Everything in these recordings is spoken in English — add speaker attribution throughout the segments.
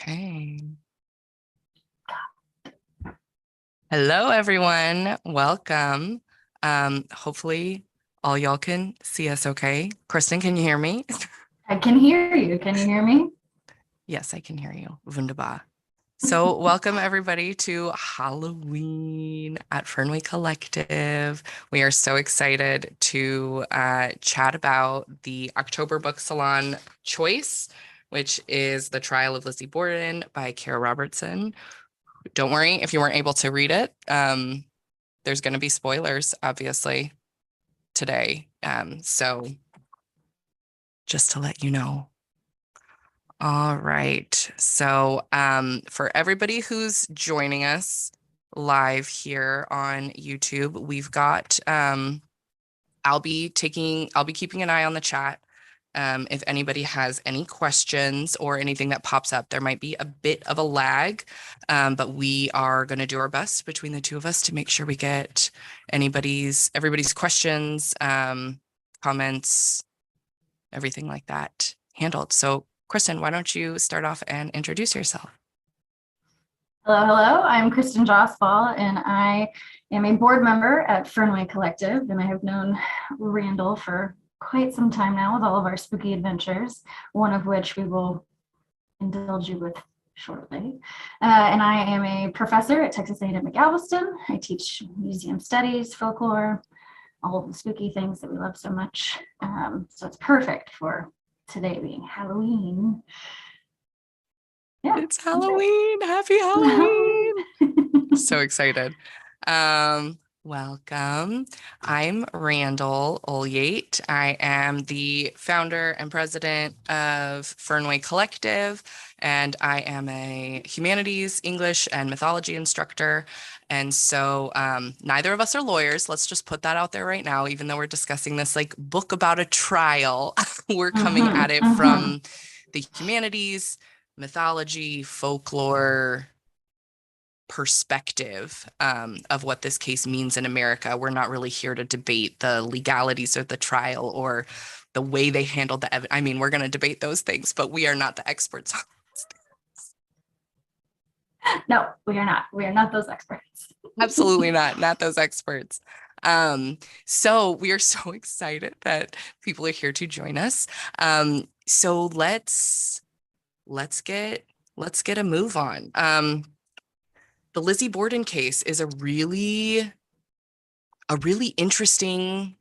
Speaker 1: Okay. Hello, everyone. Welcome. Hopefully all y'all can see us okay. Kristen, can you hear me?
Speaker 2: I can hear you. Can you hear me?
Speaker 1: Yes, I can hear you. Wunderbar. So welcome everybody to Halloween at Fernway Collective. We are so excited to chat about the October Book Salon choice, which is The Trial of Lizzie Borden by Kara Robertson. Don't worry if you weren't able to read it. There's going to be spoilers, obviously, today. So just to let you know. All right. So for everybody who's joining us live here on YouTube, we've got I'll be keeping an eye on the chat. If anybody has any questions or anything that pops up, there might be a bit of a lag, but we are going to do our best between the two of us to make sure we get everybody's questions, comments, everything like that handled. So, Kristen, why don't you start off and introduce yourself?
Speaker 2: Hello. I'm Kristen Josball, and I am a board member at Fernway Collective, and I have known Randall for quite some time now with all of our spooky adventures, one of which we will indulge you with shortly. And I am a professor at Texas A&M at Galveston. I teach museum studies, folklore, all of the spooky things that we love so much. So it's perfect for today being Halloween. Yeah,
Speaker 1: it's Halloween. Happy Halloween. So excited. Welcome. I'm Randall Olyate. I am the founder and president of Fernway Collective, and I am a humanities, English, and mythology instructor. And so neither of us are lawyers. Let's just put that out there right now, even though we're discussing this like book about a trial. We're coming at it from the humanities, mythology, folklore perspective of what this case means in America. We're not really here to debate the legalities of the trial or the way they handled the evidence. I mean, we're going to debate those things, but we are not the experts on those
Speaker 2: things. No, we are not. We are not those experts.
Speaker 1: Absolutely not those experts. So we are so excited that people are here to join us. So let's get a move on. The Lizzie Borden case is a really interesting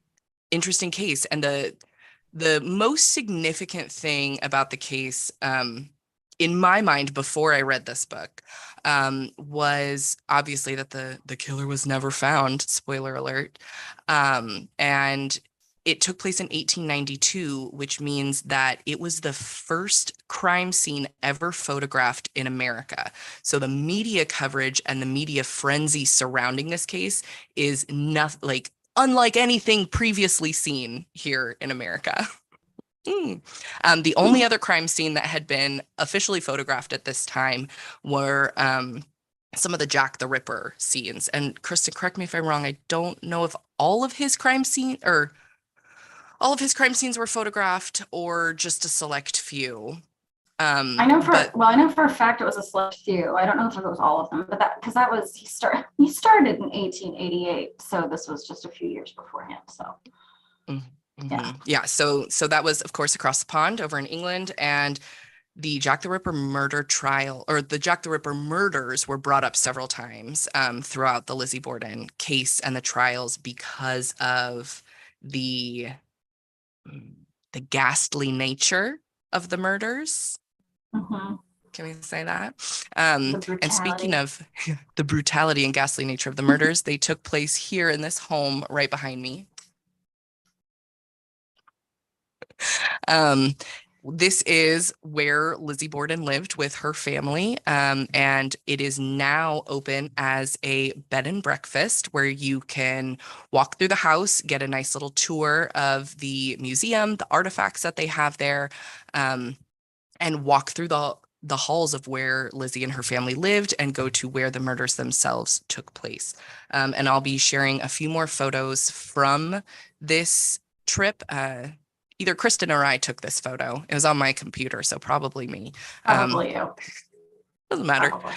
Speaker 1: case, and the most significant thing about the case, in my mind, before I read this book, was obviously that the killer was never found. Spoiler alert. And it took place in 1892, which means that it was the first crime scene ever photographed in America. So the media coverage and the media frenzy surrounding this case is nothing like unlike anything previously seen here in America. The only other crime scene that had been officially photographed at this time were some of the Jack the Ripper scenes. And Kristen, correct me if I'm wrong, I don't know if all of his crime scenes were photographed or just a select few.
Speaker 2: I know
Speaker 1: But
Speaker 2: for a fact it was a select few. I don't know if it was all of them, but that was he started in 1888, so this was just a few years beforehand. So
Speaker 1: yeah, so that was, of course, across the pond over in England, and the Jack the Ripper murder trial, or the Jack the Ripper murders, were brought up several times throughout the Lizzie Borden case and the trials because of the ghastly nature of the murders. Can we say that? And speaking of the brutality and ghastly nature of the murders, they took place here in this home right behind me. This is where Lizzie Borden lived with her family, and it is now open as a bed and breakfast where you can walk through the house, get a nice little tour of the museum, the artifacts that they have there, and walk through the halls of where Lizzie and her family lived and go to where the murders themselves took place. And I'll be sharing a few more photos from this trip. Either Kristen or I took this photo. It was on my computer, so probably me.
Speaker 2: probably you.
Speaker 1: Doesn't matter.
Speaker 2: Probably.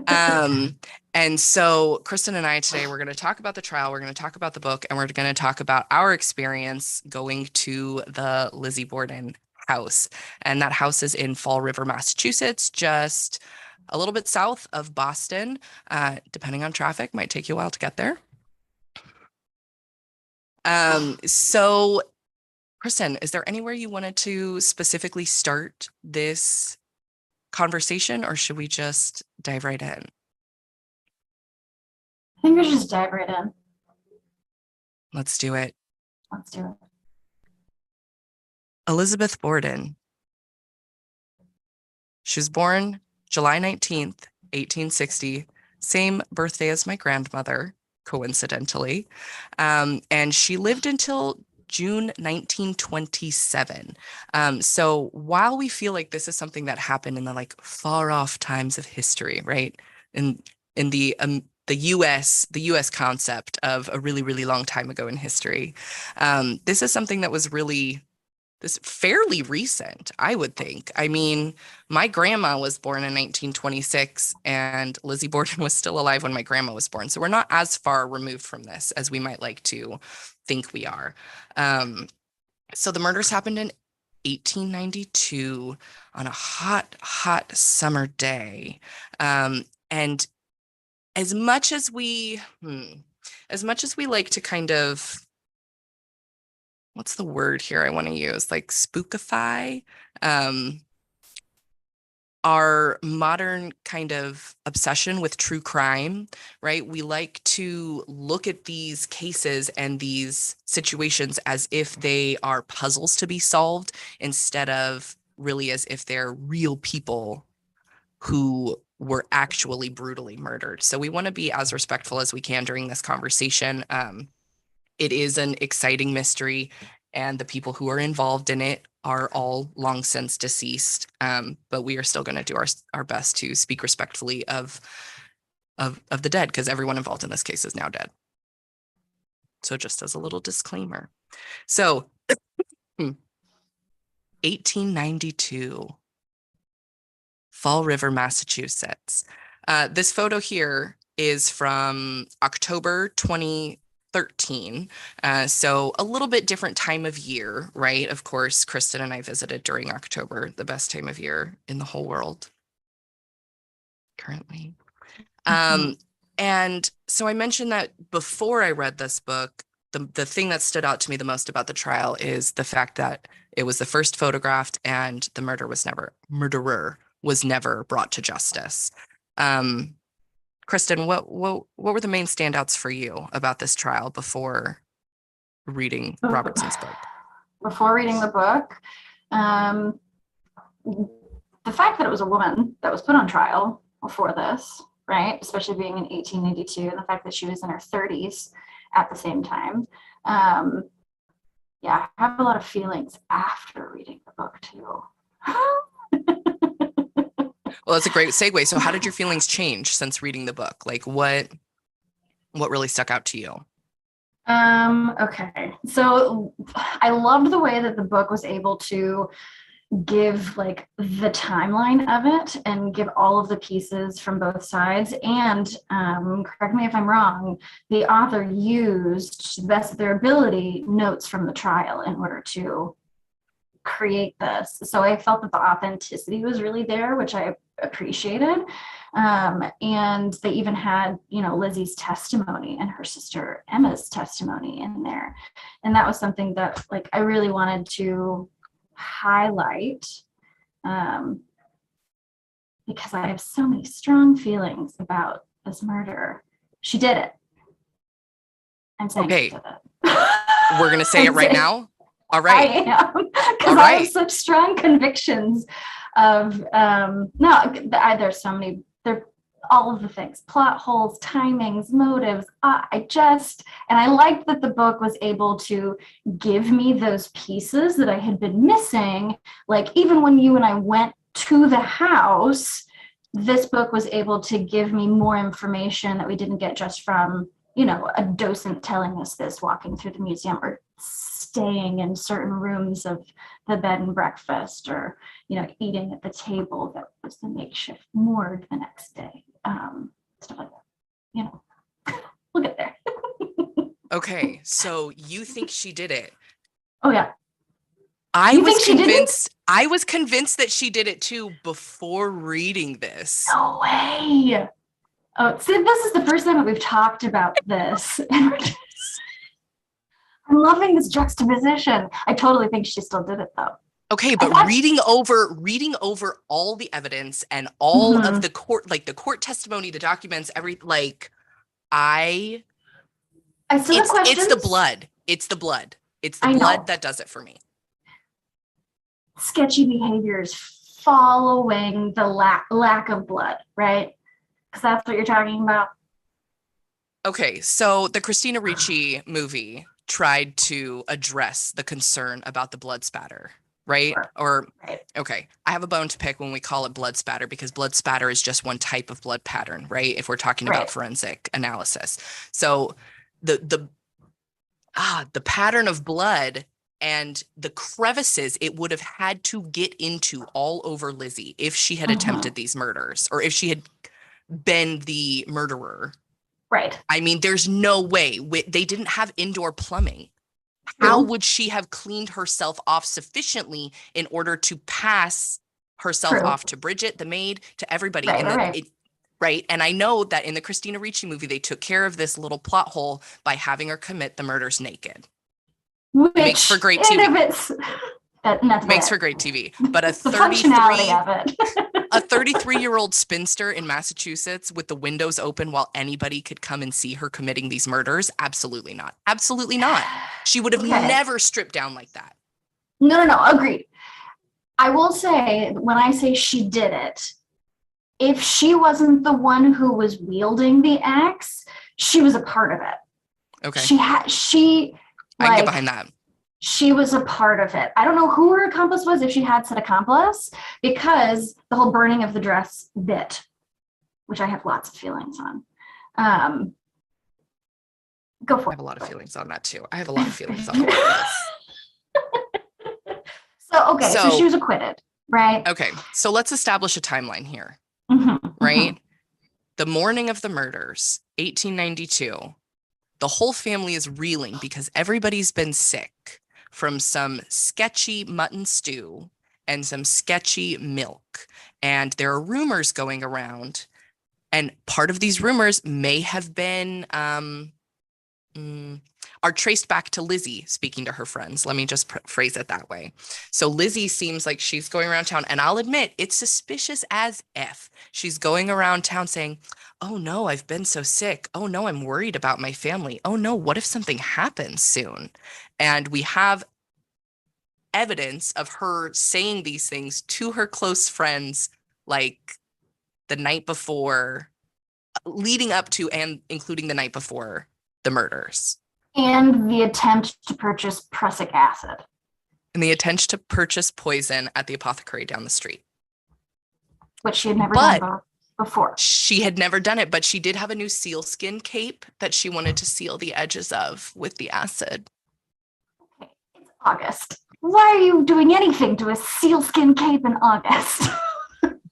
Speaker 1: Um, and so Kristen and I today, we're going to talk about the trial, we're going to talk about the book, and we're going to talk about our experience going to the Lizzie Borden house. And that house is in Fall River, Massachusetts, just a little bit south of Boston. Depending on traffic, might take you a while to get there. So Kristen, is there anywhere you wanted to specifically start this conversation, or should we just dive right in?
Speaker 2: I think we should just dive right in.
Speaker 1: Let's do it.
Speaker 2: Let's do it.
Speaker 1: Elizabeth Borden. She was born July 19th, 1860, same birthday as my grandmother, coincidentally. And she lived until June 1927. So while we feel like this is something that happened in the like far off times of history, right? In the US concept of a really, really long time ago in history. This is something that was really this fairly recent, I would think. I mean, my grandma was born in 1926 and Lizzie Borden was still alive when my grandma was born. So we're not as far removed from this as we might like to think we are. So the murders happened in 1892 on a hot, hot summer day. And as much as we like to kind of, what's the word here I want to use? Like spookify our modern kind of obsession with true crime, right? We like to look at these cases and these situations as if they are puzzles to be solved instead of really as if they're real people who were actually brutally murdered. So we want to be as respectful as we can during this conversation. It is an exciting mystery, and the people who are involved in it are all long since deceased. But we are still going to do our best to speak respectfully of the dead, because everyone involved in this case is now dead. So just as a little disclaimer. So 1892, Fall River, Massachusetts. This photo here is from October 2013. So a little bit different time of year, right? Of course, Kristen and I visited during October, the best time of year in the whole world currently. And so I mentioned that before I read this book, the thing that stood out to me the most about the trial is the fact that it was the first photographed and the murderer was never brought to justice. Kristen, what were the main standouts for you about this trial before reading Robertson's book?
Speaker 2: Before reading the book, the fact that it was a woman that was put on trial before this, right? Especially being in 1892, and the fact that she was in her 30s at the same time. Yeah, I have a lot of feelings after reading the book too.
Speaker 1: Well, that's a great segue. So how did your feelings change since reading the book? Like what really stuck out to you?
Speaker 2: Okay. So I loved the way that the book was able to give like the timeline of it and give all of the pieces from both sides. And correct me if I'm wrong, the author used, to the best of their ability, notes from the trial in order to create this. So I felt that the authenticity was really there, which I appreciated. And they even had, Lizzie's testimony and her sister Emma's testimony in there. And that was something that like I really wanted to highlight, because I have so many strong feelings about this murder. She did it. I'm saying
Speaker 1: okay.
Speaker 2: She did it.
Speaker 1: We're going to say it right now. All right.
Speaker 2: I am, because I have such strong convictions of, there's so many, all of the things, plot holes, timings, motives. And I liked that the book was able to give me those pieces that I had been missing. Like even when you and I went to the house, this book was able to give me more information that we didn't get just from, a docent telling us this walking through the museum, or staying in certain rooms of the bed and breakfast, or, eating at the table that was the makeshift morgue the next day. Stuff like that. We'll get there.
Speaker 1: Okay, so you think she did it?
Speaker 2: Oh yeah.
Speaker 1: I
Speaker 2: You
Speaker 1: was
Speaker 2: think she didn't?
Speaker 1: convinced. I was convinced that she did it too before reading this.
Speaker 2: No way. Oh, see, this is the first time that we've talked about this. I'm loving this juxtaposition. I totally think she still did it though.
Speaker 1: Okay, but reading over all the evidence and all of the court, like the court testimony, the documents, I
Speaker 2: still have questions.
Speaker 1: It's the blood. It's the blood. It's the blood that does it for me.
Speaker 2: Sketchy behaviors following the lack of blood, right? Because that's what you're talking about.
Speaker 1: Okay, so the Christina Ricci movie tried to address the concern about the blood spatter, right? Okay, I have a bone to pick when we call it blood spatter, because blood spatter is just one type of blood pattern, right? If we're talking about forensic analysis. So the pattern of blood and the crevices it would have had to get into all over Lizzie if she had attempted these murders, or if she had been the murderer.
Speaker 2: Right.
Speaker 1: I mean, there's no way. They didn't have indoor plumbing. How would she have cleaned herself off sufficiently in order to pass herself off to Bridget, the maid, to everybody? Right. And I know that in the Christina Ricci movie, they took care of this little plot hole by having her commit the murders naked.
Speaker 2: Which
Speaker 1: makes for great TV.
Speaker 2: Makes
Speaker 1: for great TV. But a 33-year-old spinster in Massachusetts with the windows open while anybody could come and see her committing these murders? Absolutely not. Absolutely not. She would have never stripped down like that.
Speaker 2: No. Agreed. I will say, when I say she did it, if she wasn't the one who was wielding the axe, she was a part of it.
Speaker 1: Okay.
Speaker 2: I can get behind that. She was a part of it. I don't know who her accomplice was, if she had said accomplice, because the whole burning of the dress bit, which I have lots of feelings on. Go for it.
Speaker 1: I have a lot of feelings on that too. I have a lot of feelings on this.
Speaker 2: So she was acquitted, right?
Speaker 1: Okay, so let's establish a timeline here, right? The morning of the murders, 1892. The whole family is reeling because everybody's been sick from some sketchy mutton stew and some sketchy milk. And there are rumors going around. And part of these rumors may have been, are traced back to Lizzie speaking to her friends. Let me just phrase it that way. So Lizzie seems like she's going around town, and I'll admit it's suspicious as F. She's going around town saying, oh no, I've been so sick. Oh no, I'm worried about my family. Oh no, what if something happens soon? And we have evidence of her saying these things to her close friends, like the night before, leading up to and including the night before the murders.
Speaker 2: And the attempt to purchase prussic acid.
Speaker 1: And the attempt to purchase poison at the apothecary down the street.
Speaker 2: Which she had never done before.
Speaker 1: She had never done it, but she did have a new sealskin cape that she wanted to seal the edges of with the acid.
Speaker 2: Okay, it's August. Why are you doing anything to a sealskin cape in August?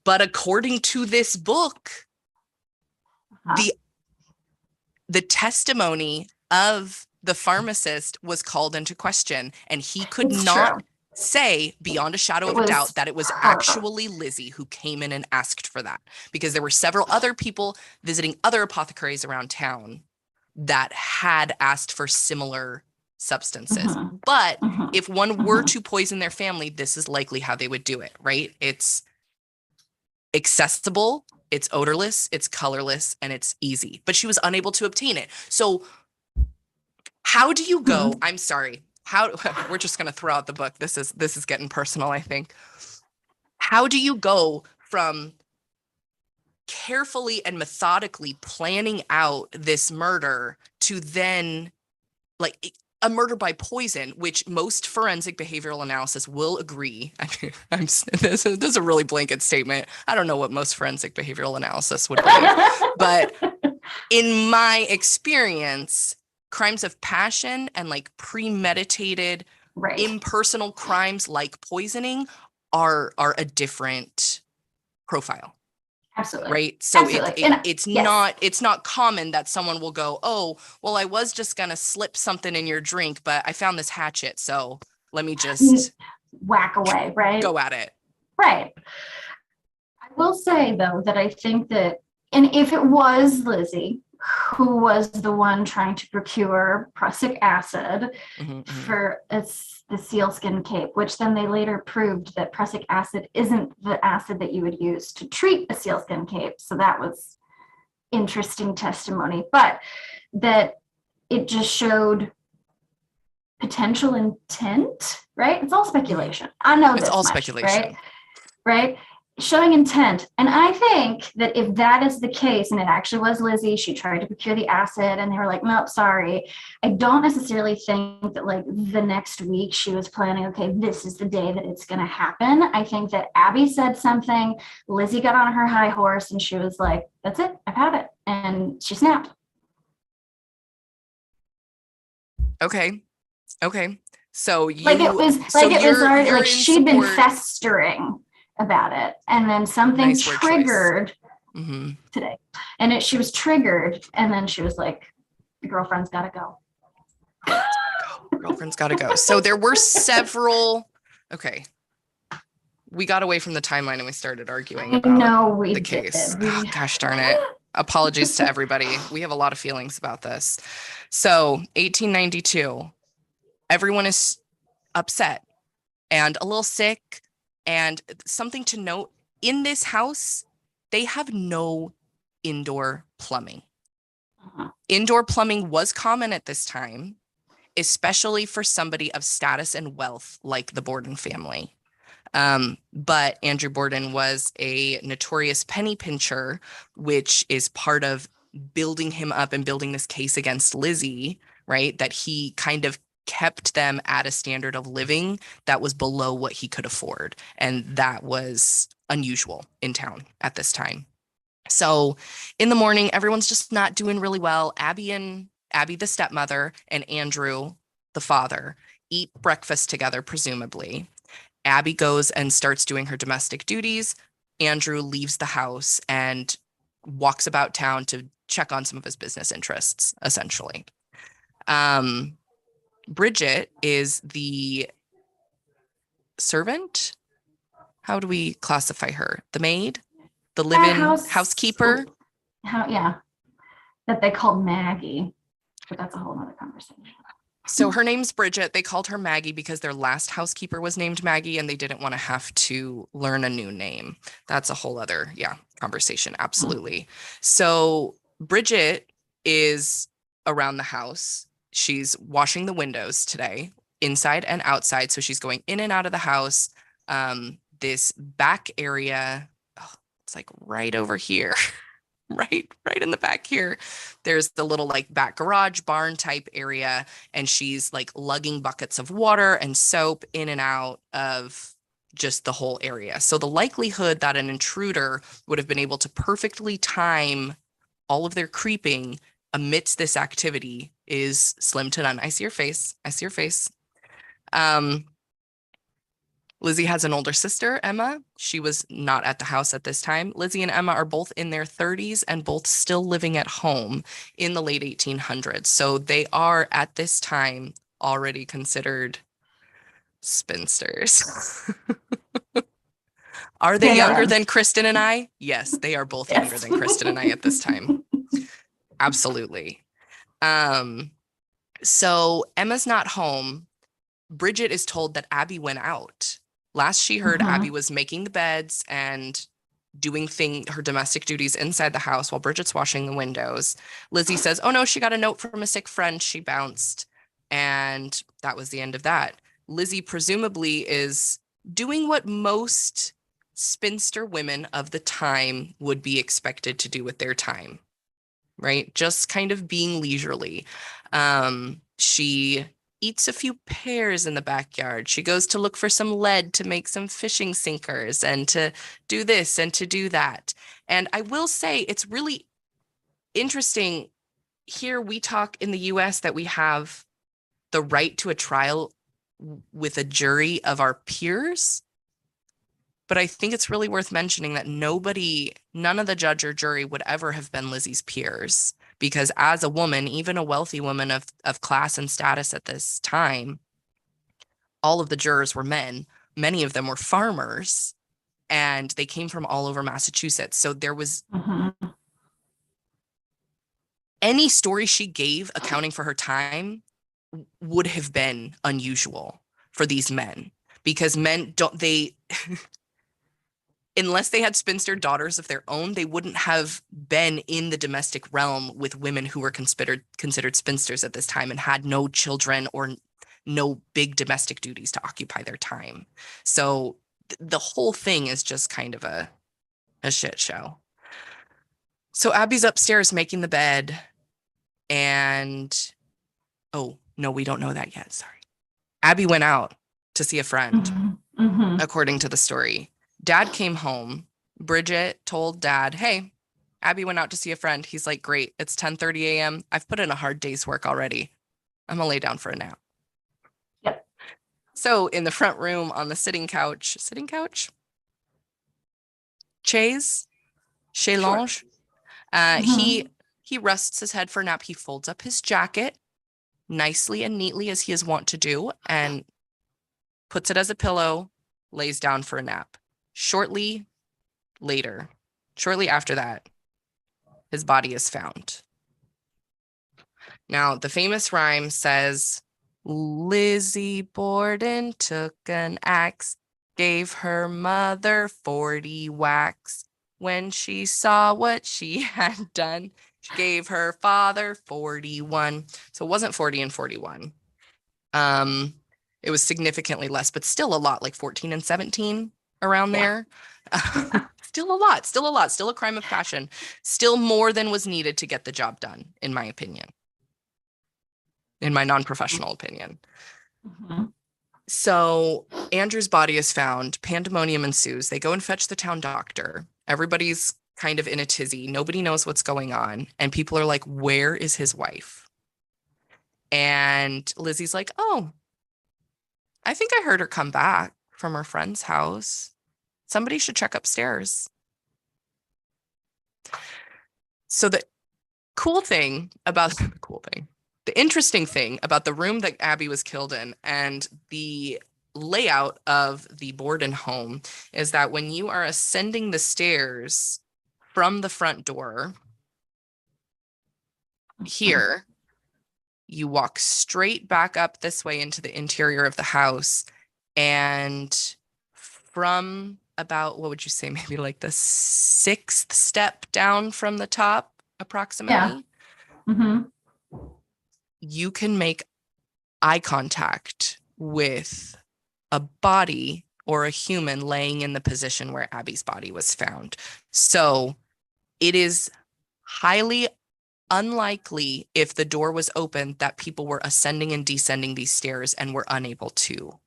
Speaker 1: But according to this book, the testimony of the pharmacist was called into question, and he could not say beyond a shadow of a doubt that it was actually Lizzie who came in and asked for that, because there were several other people visiting other apothecaries around town that had asked for similar substances. But if one were to poison their family, this is likely how they would do it, right? It's accessible, it's odorless, it's colorless, and it's easy. But she was unable to obtain it. So how do you go? I'm sorry. We're just going to throw out the book. This is getting personal, I think. How do you go from carefully and methodically planning out this murder to then like a murder by poison, which most forensic behavioral analysis will agree. This is a really blanket statement. I don't know what most forensic behavioral analysis would be, but in my experience, crimes of passion and like premeditated
Speaker 2: Right.
Speaker 1: impersonal crimes like poisoning are a different profile.
Speaker 2: Absolutely.
Speaker 1: Right. So
Speaker 2: Absolutely. And yes,
Speaker 1: it's not common that someone will go, oh, well, I was just gonna slip something in your drink, but I found this hatchet, so let me just
Speaker 2: whack away, right?
Speaker 1: go at it.
Speaker 2: Right. I will say though that I think that, and if it was Lizzie who was the one trying to procure prussic acid for the sealskin cape, which then they later proved that prussic acid isn't the acid that you would use to treat a sealskin cape. So that was interesting testimony, but that it just showed potential intent, right? It's all speculation. I know
Speaker 1: It's
Speaker 2: this
Speaker 1: all
Speaker 2: much, right?
Speaker 1: speculation.
Speaker 2: Right? Showing intent. And I think that if that is the case, and it actually was Lizzie, she tried to procure the acid and they were like, nope, sorry. I don't necessarily think that like the next week she was planning, okay, this is the day that it's going to happen. I think that Abby said something, Lizzie got on her high horse and she was like, that's it, I've had it. And she snapped.
Speaker 1: Okay. Okay. So
Speaker 2: Like it
Speaker 1: you
Speaker 2: was
Speaker 1: so
Speaker 2: already
Speaker 1: you're
Speaker 2: like
Speaker 1: in
Speaker 2: she'd been
Speaker 1: support.
Speaker 2: festering about it. And then something
Speaker 1: Nice word choice.
Speaker 2: triggered
Speaker 1: Mm-hmm.
Speaker 2: today. And she was triggered. And then she was like, the girlfriend's got to go.
Speaker 1: Girlfriend's gotta go. So there were several. Okay. We got away from the timeline and we started arguing
Speaker 2: I
Speaker 1: about
Speaker 2: know we
Speaker 1: the
Speaker 2: did.
Speaker 1: case. Oh, gosh darn it. Apologies to everybody. We have a lot of feelings about this. So 1892, everyone is upset and a little sick. And something to note, in this house, they have no indoor plumbing. Indoor plumbing was common at this time, especially for somebody of status and wealth like the Borden family. But Andrew Borden was a notorious penny pincher, which is part of building him up and building this case against Lizzie, right? That he kind of kept them at a standard of living that was below what he could afford. And that was unusual in town at this time. So in the morning, everyone's just not doing really well. Abby, the stepmother, and Andrew, the father, eat breakfast together, presumably. Abby goes and starts doing her domestic duties. Andrew leaves the house and walks about town to check on some of his business interests, essentially. Bridget is the servant. How do we classify her? The maid? The live-in housekeeper?
Speaker 2: Yeah. That they called Maggie, but that's a whole other conversation.
Speaker 1: So her name's Bridget. They called her Maggie because their last housekeeper was named Maggie and they didn't want to have to learn a new name. That's a whole other, conversation. Absolutely. So Bridget is around the house. She's washing the windows today, inside and outside. So she's going in and out of the house. This back area, it's like right over here. right in the back here, there's the little like back garage barn type area, and she's like lugging buckets of water and soap in and out of just the whole area. So the likelihood that an intruder would have been able to perfectly time all of their creeping amidst this activity is slim to none. I see your face. Lizzie has an older sister, Emma. She was not at the house at this time. Lizzie and Emma are both in their 30s and both still living at home in the late 1800s. So they are at this time already considered spinsters. Are they younger than Kristen and I? Yes, they are both younger than Kristen and I at this time. Absolutely. So Emma's not home. Bridget is told that Abby went out. Last she heard, Abby was making the beds and doing her domestic duties inside the house while Bridget's washing the windows. Lizzie says, oh no, she got a note from a sick friend. She bounced. And that was the end of that. Lizzie presumably is doing what most spinster women of the time would be expected to do with their time, right? Just kind of being leisurely. She eats a few pears in the backyard. She goes to look for some lead to make some fishing sinkers and to do this and to do that. And I will say it's really interesting. here we talk in the US that we have the right to a trial with a jury of our peers. But I think it's really worth mentioning that none of the judge or jury would ever have been Lizzie's peers. Because as a woman, even a wealthy woman of class and status at this time, all of the jurors were men. Many of them were farmers, and they came from all over Massachusetts. So there was any story she gave accounting for her time would have been unusual for these men, because men don't, they unless they had spinster daughters of their own, they wouldn't have been in the domestic realm with women who were considered spinsters at this time and had no children or no big domestic duties to occupy their time. So the whole thing is just kind of a shit show. So Abby's upstairs making the bed, and oh, no, we don't know that yet. Sorry. Abby went out to see a friend, according to the story. Dad came home. Bridget told Dad, hey, Abby went out to see a friend. He's like, great, it's 10:30 a.m. I've put in a hard day's work already. I'm gonna lay down for a nap.
Speaker 2: Yep.
Speaker 1: So in the front room on the sitting couch, chaise,
Speaker 2: Sure.
Speaker 1: lounge, he rests his head for a nap. He folds up his jacket nicely and neatly as he is wont to do, and puts it as a pillow, lays down for a nap. Shortly after that, his body is found. Now, the famous rhyme says, Lizzie Borden took an axe, gave her mother 40 whacks. When she saw what she had done, she gave her father 41. So it wasn't 40 and 41. It was significantly less, but still a lot, like 14 and 17 around there. Still a lot, still a crime of passion, still more than was needed to get the job done, in my opinion, in my non-professional opinion. So Andrew's body is found. Pandemonium ensues. They go and fetch the town doctor. Everybody's kind of in a tizzy. Nobody knows what's going on. And people are like, where is his wife? And Lizzie's like, oh, I think I heard her come back from her friend's house. Somebody should check upstairs. So the interesting thing about the room that Abby was killed in and the layout of the Borden home is that when you are ascending the stairs from the front door here, you walk straight back up this way into the interior of the house, and from about, what would you say, maybe like the sixth step down from the top, approximately, you can make eye contact with a body or a human laying in the position where Abby's body was found. So it is highly unlikely, if the door was open, that people were ascending and descending these stairs and were unable to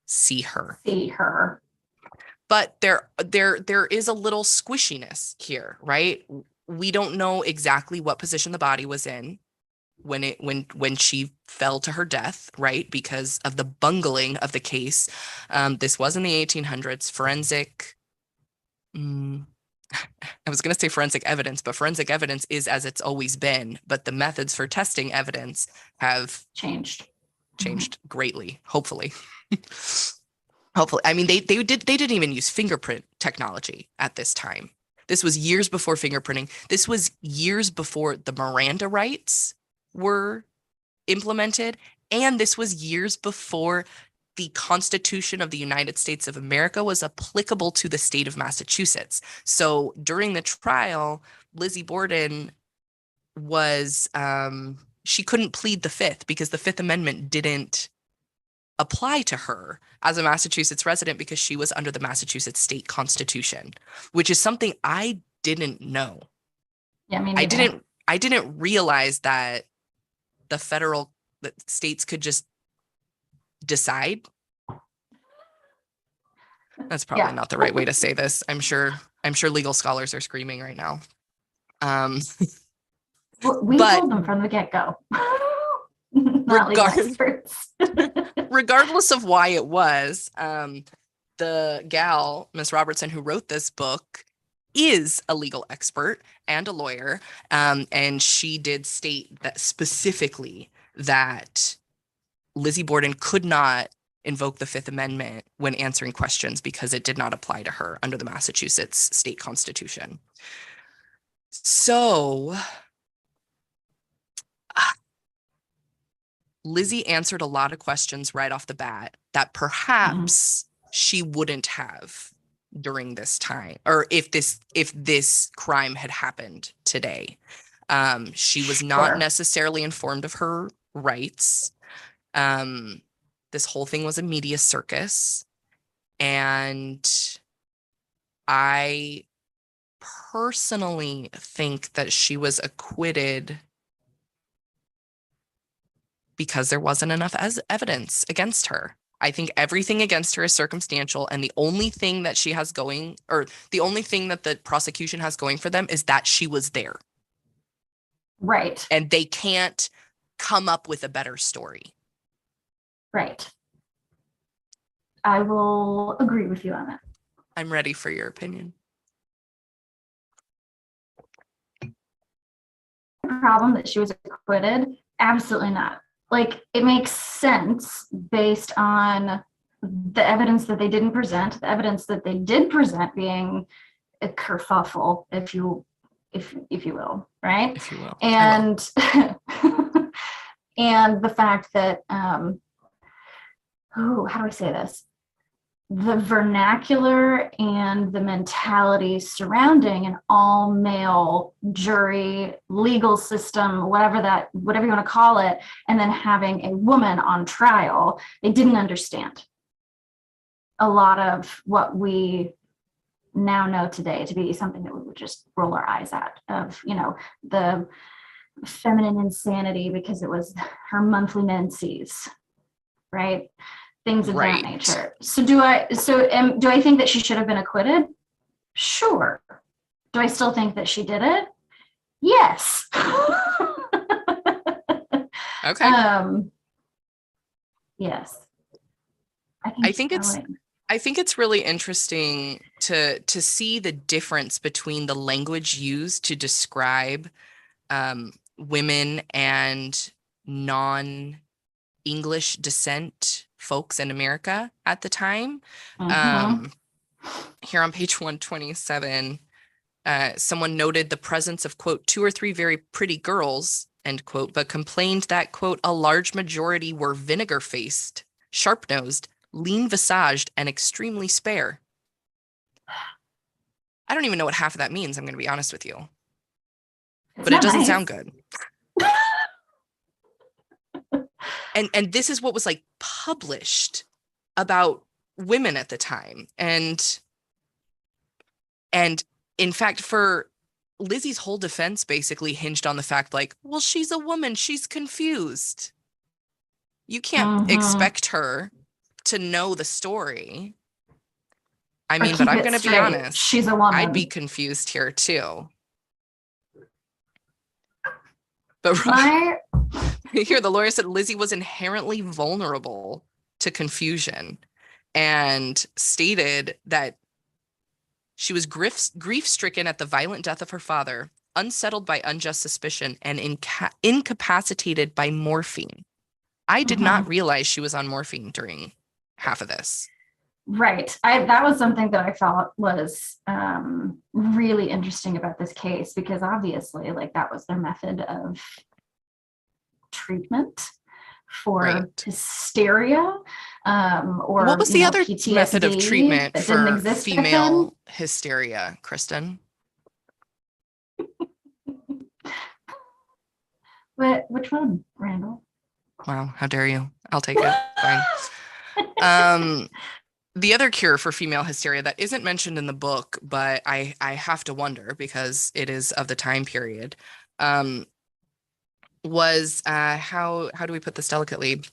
Speaker 1: see her. But there is a little squishiness here, right? We don't know exactly what position the body was in when she fell to her death, right? Because of the bungling of the case. This was in the 1800s. I was going to say forensic evidence, but forensic evidence is as it's always been. But the methods for testing evidence have changed greatly, hopefully. Hopefully. I mean, they didn't even use fingerprint technology at this time. This was years before fingerprinting. This was years before the Miranda rights were implemented. And this was years before the Constitution of the United States of America was applicable to the state of Massachusetts. So during the trial, Lizzie Borden was, she couldn't plead the Fifth because the Fifth Amendment didn't apply to her as a Massachusetts resident because she was under the Massachusetts state constitution, which is something I didn't know.
Speaker 2: Yeah, me neither.
Speaker 1: I didn't realize that the states could just decide. That's probably not the right way to say this. I'm sure legal scholars are screaming right now.
Speaker 2: We
Speaker 1: But
Speaker 2: told them from the get-go. Not legal experts.
Speaker 1: regardless of why it was, the gal, Miss Robertson, who wrote this book, is a legal expert and a lawyer. And she did state that specifically that Lizzie Borden could not invoke the Fifth Amendment when answering questions because it did not apply to her under the Massachusetts state constitution. So Lizzie answered a lot of questions right off the bat that perhaps she wouldn't have during this time, or if this crime had happened today. She was not necessarily informed of her rights. This whole thing was a media circus, and I personally think that she was acquitted because there wasn't enough evidence against her. I think everything against her is circumstantial, and the only thing that she has going, or the only thing that the prosecution has going for them, is that she was there.
Speaker 2: Right.
Speaker 1: And they can't come up with a better story.
Speaker 2: Right. I will agree with you on that.
Speaker 1: I'm ready for your opinion.
Speaker 2: Problem that she was acquitted? Absolutely not. Like, it makes sense based on the evidence that they didn't present, the evidence that they did present being a kerfuffle, if you will, right?
Speaker 1: If you will.
Speaker 2: And and the fact that how do I say this? The vernacular and the mentality surrounding an all-male jury, legal system, whatever you want to call it, and then having a woman on trial, they didn't understand a lot of what we now know today to be something that we would just roll our eyes at, of, the feminine insanity because it was her monthly menses, right? Things of that nature. So do I think that she should have been acquitted? Sure. Do I still think that she did it? Yes.
Speaker 1: Okay.
Speaker 2: Yes.
Speaker 1: I think it's really interesting to see the difference between the language used to describe women and non-English descent folks in America at the time. Here on page 127, someone noted the presence of, quote, 2 or 3 very pretty girls, end quote, but complained that, quote, a large majority were vinegar-faced, sharp-nosed, lean-visaged, and extremely spare. I don't even know what half of that means, I'm going to be honest with you. But it doesn't sound good. And this is what was like published about women at the time. And in fact, for Lizzie's whole defense basically hinged on the fact, like, well, she's a woman, she's confused. You can't expect her to know the story. I mean, but I'm going to be honest.
Speaker 2: She's a woman.
Speaker 1: I'd be confused here too. But here, the lawyer said Lizzie was inherently vulnerable to confusion and stated that she was grief-stricken at the violent death of her father, unsettled by unjust suspicion, and incapacitated by morphine. I did not realize she was on morphine during half of this.
Speaker 2: Right. That was something that I felt was really interesting about this case, because obviously, like, that was their method of treatment for hysteria, or
Speaker 1: what was the other
Speaker 2: PTSD
Speaker 1: method of treatment for female
Speaker 2: then?
Speaker 1: hysteria, Kristen?
Speaker 2: Which one, Randall?
Speaker 1: Wow, how dare you? I'll take it. Fine. The other cure for female hysteria that isn't mentioned in the book, but I have to wonder because it is of the time period, was how do we put this delicately?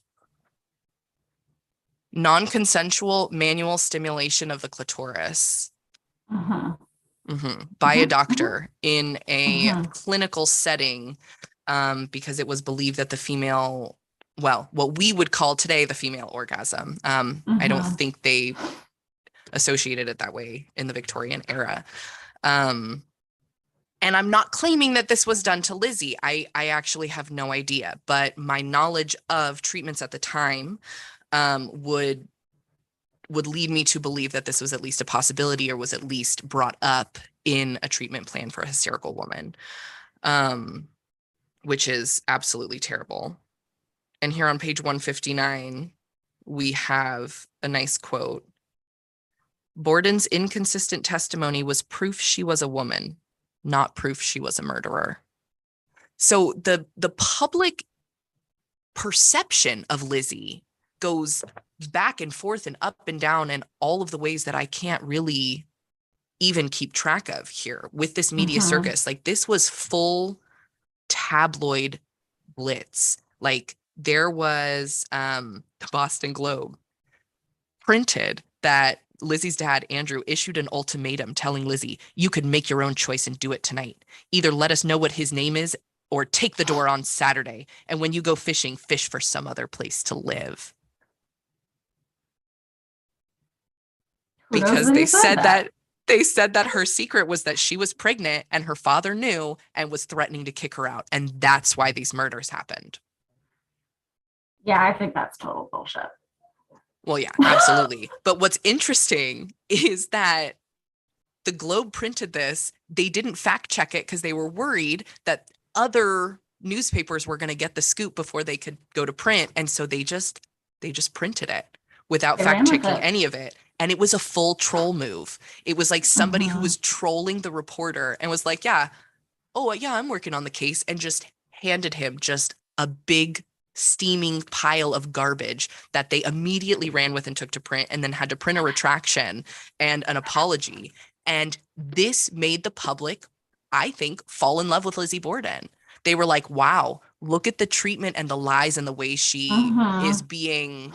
Speaker 1: Non-consensual manual stimulation of the clitoris. by a doctor in a
Speaker 2: Mhm.
Speaker 1: clinical setting, because it was believed that the female, well, what we would call today the female orgasm. I don't
Speaker 2: Mhm.
Speaker 1: think they associated it that way in the Victorian era. Um, and I'm not claiming that this was done to Lizzie. I actually have no idea, but my knowledge of treatments at the time would lead me to believe that this was at least a possibility or was at least brought up in a treatment plan for a hysterical woman, um, which is absolutely terrible. And here on page 159, we have a nice quote. Borden's inconsistent testimony was proof she was a woman, not proof she was a murderer. So the public perception of Lizzie goes back and forth and up and down in all of the ways that I can't really even keep track of here with this media
Speaker 2: Mhm.
Speaker 1: circus. Like this was full tabloid blitz. Like there was the Boston Globe printed that Lizzie's dad, Andrew, issued an ultimatum telling Lizzie, you could make your own choice and do it tonight. Either let us know what his name is or take the door on Saturday. And when you go fishing, fish for some other place to live.
Speaker 2: Who knows
Speaker 1: Because
Speaker 2: that he said that?
Speaker 1: they said that her secret was that she was pregnant and her father knew and was threatening to kick her out. And that's why these murders happened.
Speaker 2: Yeah, I think that's total bullshit.
Speaker 1: Well, yeah, absolutely. But what's interesting is that the Globe printed this. They didn't fact check it because they were worried that other newspapers were going to get the scoop before they could go to print. And so they just printed it without
Speaker 2: They
Speaker 1: fact
Speaker 2: ran with
Speaker 1: checking
Speaker 2: it.
Speaker 1: any of it. And it was a full troll move. It was like somebody who
Speaker 2: Mhm.
Speaker 1: was trolling the reporter and was like, yeah, oh, yeah, I'm working on the case, and just handed him just a big steaming pile of garbage that they immediately ran with and took to print and then had to print a retraction and an apology. And this made the public, I think, fall in love with Lizzie Borden. They were like, wow, look at the treatment and the lies and the way she is
Speaker 2: Mhm.
Speaker 1: being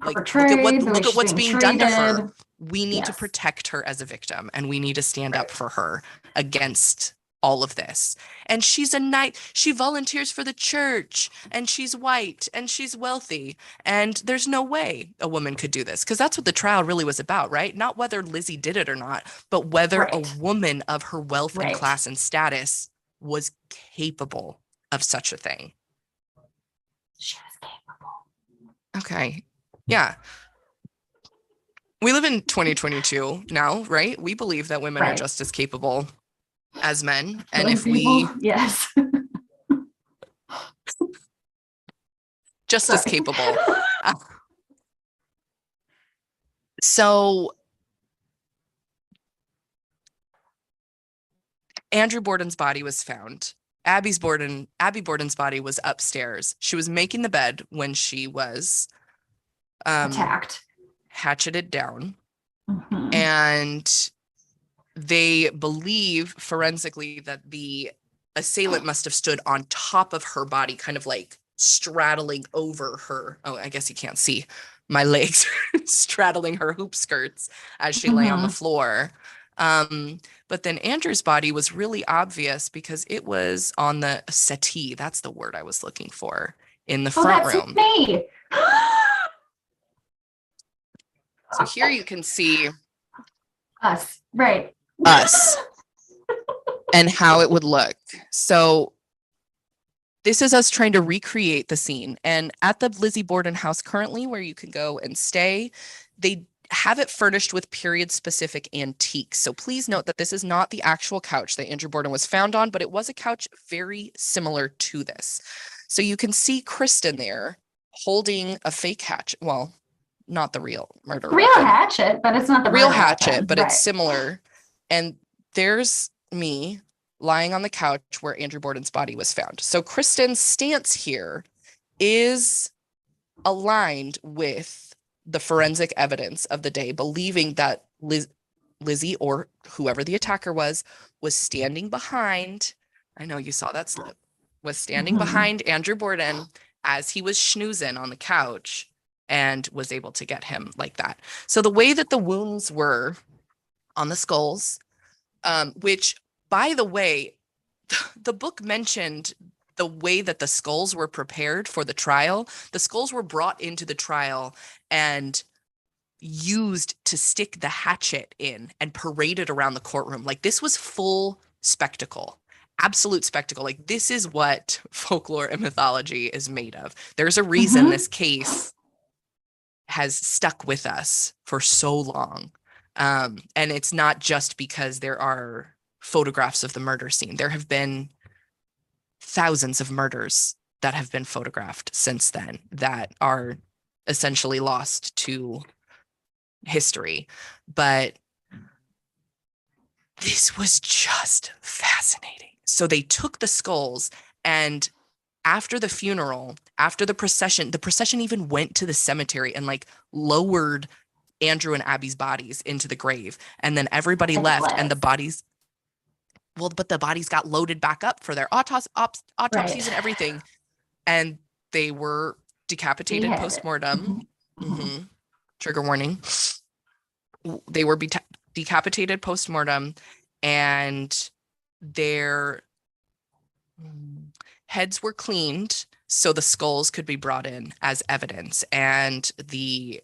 Speaker 1: like,
Speaker 2: Portrayed, the way
Speaker 1: look at
Speaker 2: she's
Speaker 1: what's
Speaker 2: being
Speaker 1: being done to her.
Speaker 2: treated.
Speaker 1: We need to
Speaker 2: Yes.
Speaker 1: protect her as a victim and we need to stand up
Speaker 2: Right.
Speaker 1: for her against all of this. And she's a knight. She volunteers for the church and she's white and she's wealthy. And there's no way a woman could do this because that's what the trial really was about, right? Not whether Lizzie did it or not, but whether a
Speaker 2: Right.
Speaker 1: woman of her wealth and
Speaker 2: Right.
Speaker 1: class and status was capable of such a thing.
Speaker 2: She was capable.
Speaker 1: Okay. Yeah. We live in 2022 now, right? We believe that women are
Speaker 2: Right.
Speaker 1: just as capable as men. And
Speaker 2: Killing
Speaker 1: if we
Speaker 2: people. Yes.
Speaker 1: just as
Speaker 2: Sorry.
Speaker 1: capable. Uh, so Andrew Borden's body was found. Abby Borden's body was upstairs. She was making the bed when she was um,
Speaker 2: Attacked.
Speaker 1: hatcheted down.
Speaker 2: Mhm.
Speaker 1: And they believe forensically that the assailant must have stood on top of her body, kind of like straddling over her. Oh, I guess you can't see my legs straddling her hoop skirts as she lay on the
Speaker 2: Mhm.
Speaker 1: floor. But then Andrew's body was really obvious because it was on the settee. That's the word I was looking for in the
Speaker 2: Oh,
Speaker 1: front
Speaker 2: that's
Speaker 1: room.
Speaker 2: me.
Speaker 1: So here you can see
Speaker 2: Us. Right.
Speaker 1: us and how it would look. So this is us trying to recreate the scene. And at the Lizzie Borden house currently, where you can go and stay, they have it furnished with period specific antiques. So please note that this is not the actual couch that Andrew Borden was found on, but it was a couch very similar to this. So you can see Kristen there holding a fake hatchet. Well, not the real murder
Speaker 2: Real
Speaker 1: weapon,
Speaker 2: hatchet, but it's not
Speaker 1: the
Speaker 2: the
Speaker 1: real
Speaker 2: murder
Speaker 1: hatchet,
Speaker 2: weapon.
Speaker 1: but it's
Speaker 2: Right.
Speaker 1: similar. And there's me lying on the couch where Andrew Borden's body was found. So Kristen's stance here is aligned with the forensic evidence of the day, believing that Lizzie or whoever the attacker was standing behind. I know you saw that slip. Was standing
Speaker 2: Mhm.
Speaker 1: behind Andrew Borden as he was schnoozing on the couch and was able to get him like that. So the way that the wounds were on the skulls, Which, by the way, the book mentioned the way that the skulls were prepared for the trial. The skulls were brought into the trial and used to stick the hatchet in and paraded around the courtroom. Like, this was full spectacle, absolute spectacle. Like, this is what folklore and mythology is made of. There's a reason
Speaker 2: Mhm.
Speaker 1: this case has stuck with us for so long. And it's not just because there are photographs of the murder scene. There have been thousands of murders that have been photographed since then that are essentially lost to history. But this was just fascinating. So they took the skulls, and after the funeral, after the procession even went to the cemetery and like lowered Andrew and Abby's bodies into the grave. And then everybody left, and the
Speaker 2: Ridiculous.
Speaker 1: bodies, well, but the bodies got loaded back up for their
Speaker 2: Right.
Speaker 1: autopsies and everything. And they were decapitated
Speaker 2: Beheaded.
Speaker 1: post-mortem.
Speaker 2: Mhm. Mhm.
Speaker 1: Mm-hmm. Trigger warning. They were decapitated post-mortem, and their heads were cleaned so the skulls could be brought in as evidence, and the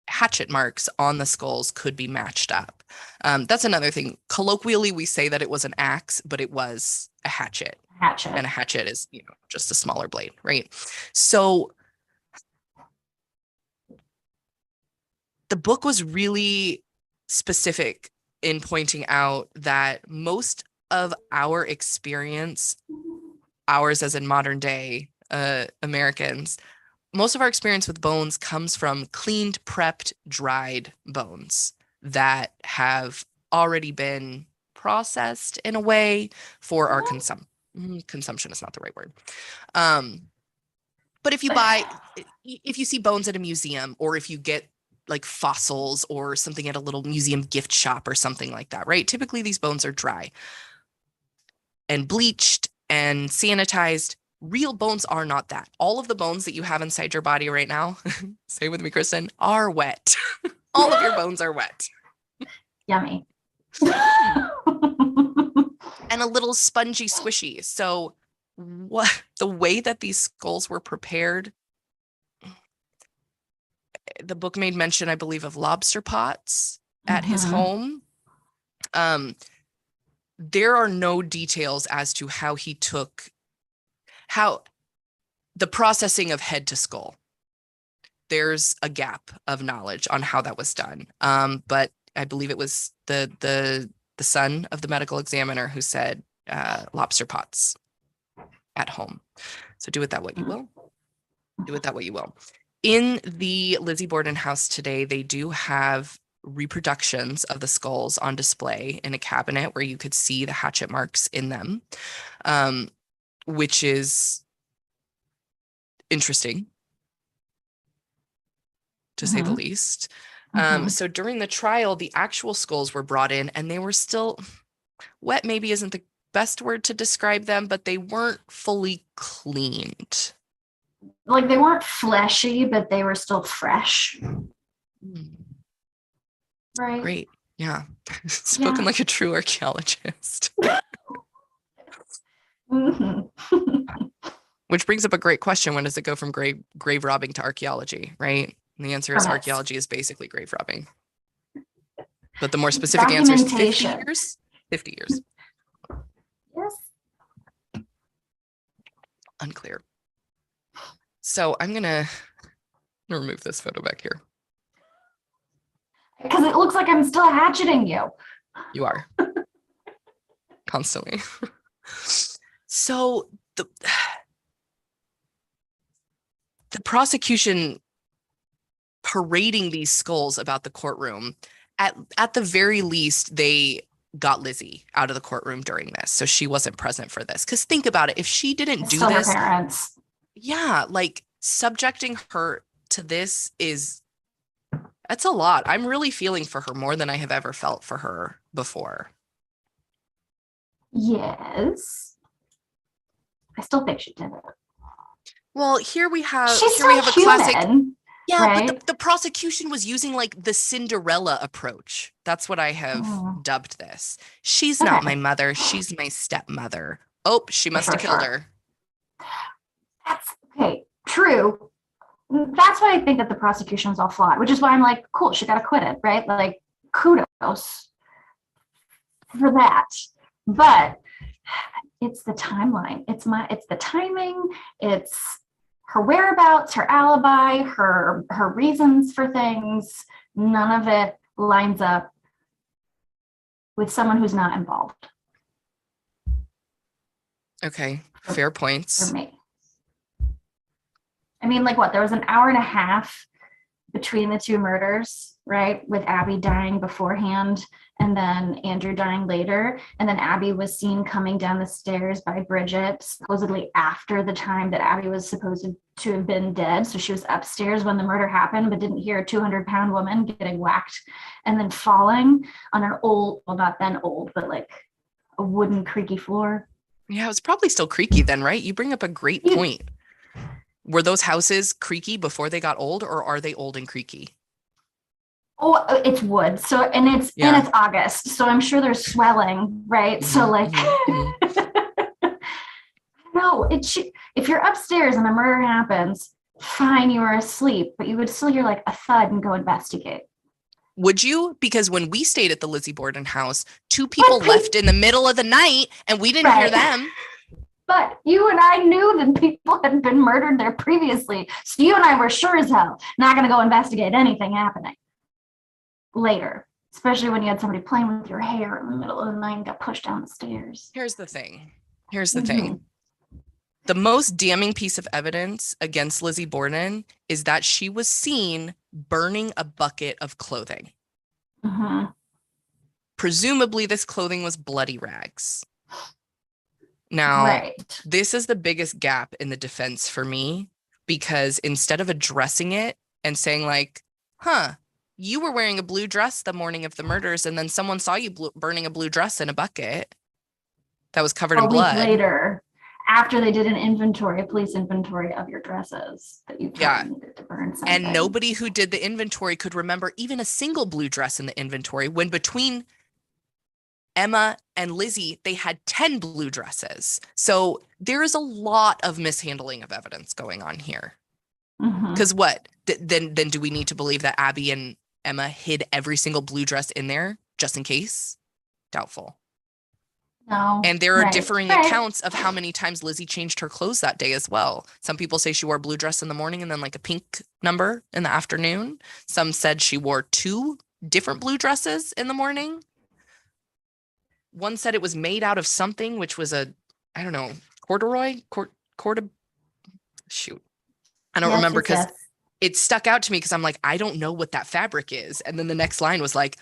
Speaker 1: hatchet marks on the skulls could be matched up. That's another thing. Colloquially, we say that it was an axe, but it was a hatchet.
Speaker 2: Hatchet.
Speaker 1: And a hatchet is, just a smaller blade, right? So the book was really specific in pointing out that most of our experience, ours as in modern day Americans, most of our experience with bones comes from cleaned, prepped, dried bones that have already been processed in a way for our consumption is not the right word. Um, but if you see bones at a museum, or if you get like fossils or something at a little museum gift shop or something like that, right? Typically these bones are dry and bleached and sanitized. Real bones are not that. All of the bones that you have inside your body right now, say with me, Kristen, are wet. All of your bones are wet.
Speaker 2: Yummy.
Speaker 1: And a little spongy squishy. So what the way that these skulls were prepared, the book made mention, I believe, of lobster pots at his
Speaker 2: Mhm.
Speaker 1: home. There are no details as to how the processing of head to skull. There's a gap of knowledge on how that was done. But I believe it was the son of the medical examiner who said lobster pots at home. So do with that what you will. Do with that what you will. In the Lizzie Borden house today, they do have reproductions of the skulls on display in a cabinet where you could see the hatchet marks in them, which is interesting, to say the
Speaker 2: Mhm.
Speaker 1: least.
Speaker 2: Mhm.
Speaker 1: So during the trial, the actual skulls were brought in, and they were still wet, maybe isn't the best word to describe them, but they weren't fully cleaned.
Speaker 2: Like they weren't fleshy, but they were still fresh, right?
Speaker 1: Great. Yeah. Spoken
Speaker 2: Yeah.
Speaker 1: like a true archaeologist.
Speaker 2: Mhm.
Speaker 1: Which brings up a great question. When does it go from grave robbing to archaeology, right? And the answer is
Speaker 2: Permits.
Speaker 1: archaeology is basically grave robbing. But the more specific answer is 50
Speaker 2: Documentation.
Speaker 1: years. 50 years.
Speaker 2: Yes.
Speaker 1: Unclear. So I'm going to remove this photo back here.
Speaker 2: Because it looks like I'm still hatcheting you.
Speaker 1: You are. Constantly. So the prosecution parading these skulls about the courtroom, at the very least, they got Lizzie out of the courtroom during this. So she wasn't present for this. Because think about it. If she didn't
Speaker 2: It's
Speaker 1: do
Speaker 2: still her
Speaker 1: this,
Speaker 2: parents.
Speaker 1: yeah, like subjecting her to this that's a lot. I'm really feeling for her more than I have ever felt for her before.
Speaker 2: Yes. I still think she did it.
Speaker 1: Well,
Speaker 2: She's
Speaker 1: here we
Speaker 2: still
Speaker 1: have a classic.
Speaker 2: human.
Speaker 1: Yeah, but
Speaker 2: right?
Speaker 1: the prosecution was using like the Cinderella approach. That's what I have
Speaker 2: Mm,
Speaker 1: dubbed this. She's not my
Speaker 2: okay,
Speaker 1: mother. She's my stepmother. Oh, she
Speaker 2: for
Speaker 1: must have
Speaker 2: sure,
Speaker 1: killed
Speaker 2: sure.
Speaker 1: her.
Speaker 2: That's okay. True. That's why I think that the prosecution's all flawed, which is why I'm like, cool, she got acquitted, right? Like, kudos for that. But it's the timeline. It's the timing. It's her whereabouts, her alibi, her reasons for things. None of it lines up with someone who's not involved
Speaker 1: Okay,
Speaker 2: for,
Speaker 1: fair
Speaker 2: for
Speaker 1: points.
Speaker 2: me. I mean, like what? There was an hour and a half between the two murders, right? With Abby dying beforehand and then Andrew dying later. And then Abby was seen coming down the stairs by Bridget, supposedly after the time that Abby was supposed to have been dead. So she was upstairs when the murder happened, but didn't hear a 200-pound woman getting whacked and then falling on an old, well, not then old, but like a wooden creaky floor.
Speaker 1: Yeah, it was probably still creaky then, right? You bring up a great
Speaker 2: You,
Speaker 1: point. Were those houses creaky before they got old, or are they old and creaky?
Speaker 2: oh, it's wood. So and
Speaker 1: Yeah.
Speaker 2: it's August. So I'm sure there's swelling, right? So
Speaker 1: Hmm,
Speaker 2: like
Speaker 1: hmm, hmm.
Speaker 2: no, it should, if you're upstairs and a murder happens, fine, you were asleep, but you would still hear like a thud and go investigate.
Speaker 1: Would you? Because when we stayed at the Lizzie Borden house, two
Speaker 2: But
Speaker 1: people left in the middle of the night and we didn't hear
Speaker 2: right.
Speaker 1: them.
Speaker 2: But you and I knew that people had been murdered there previously. So you and I were sure as hell not going to go investigate anything happening later, especially when you had somebody playing with your hair in the middle of the night and got pushed down the stairs.
Speaker 1: Here's the thing. Here's the
Speaker 2: Mm-hmm.
Speaker 1: thing. The most damning piece of evidence against Lizzie Borden is that she was seen burning a bucket of clothing.
Speaker 2: Mm-hmm.
Speaker 1: Presumably, this clothing was bloody rags. Now,
Speaker 2: Right.
Speaker 1: this is the biggest gap in the defense for me because instead of addressing it and saying, like, huh, you were wearing a blue dress the morning of the murders, and then someone saw you burning a blue dress in a bucket that was covered
Speaker 2: A
Speaker 1: in
Speaker 2: week
Speaker 1: blood.
Speaker 2: later, after they did an inventory, a police inventory of your dresses that you thought
Speaker 1: Yeah.
Speaker 2: you needed to burn
Speaker 1: And
Speaker 2: something.
Speaker 1: nobody who did the inventory could remember even a single blue dress in the inventory when between Emma and Lizzie, they had 10 blue dresses. So there is a lot of mishandling of evidence going on here.
Speaker 2: Mm-hmm.
Speaker 1: Because what? Then do we need to believe that Abby and Emma hid every single blue dress in there just in case? Doubtful.
Speaker 2: No,
Speaker 1: And there are
Speaker 2: right,
Speaker 1: differing
Speaker 2: right.
Speaker 1: accounts of how many times Lizzie changed her clothes that day as well. Some people say she wore a blue dress in the morning and then like a pink number in the afternoon. Some said she wore two different blue dresses in the morning. One said it was made out of something, which was a, I don't know, corduroy, shoot. I don't
Speaker 2: Yes,
Speaker 1: remember
Speaker 2: yes,
Speaker 1: because
Speaker 2: yes.
Speaker 1: it stuck out to me because I'm like, I don't know what that fabric is. And then the next line was like,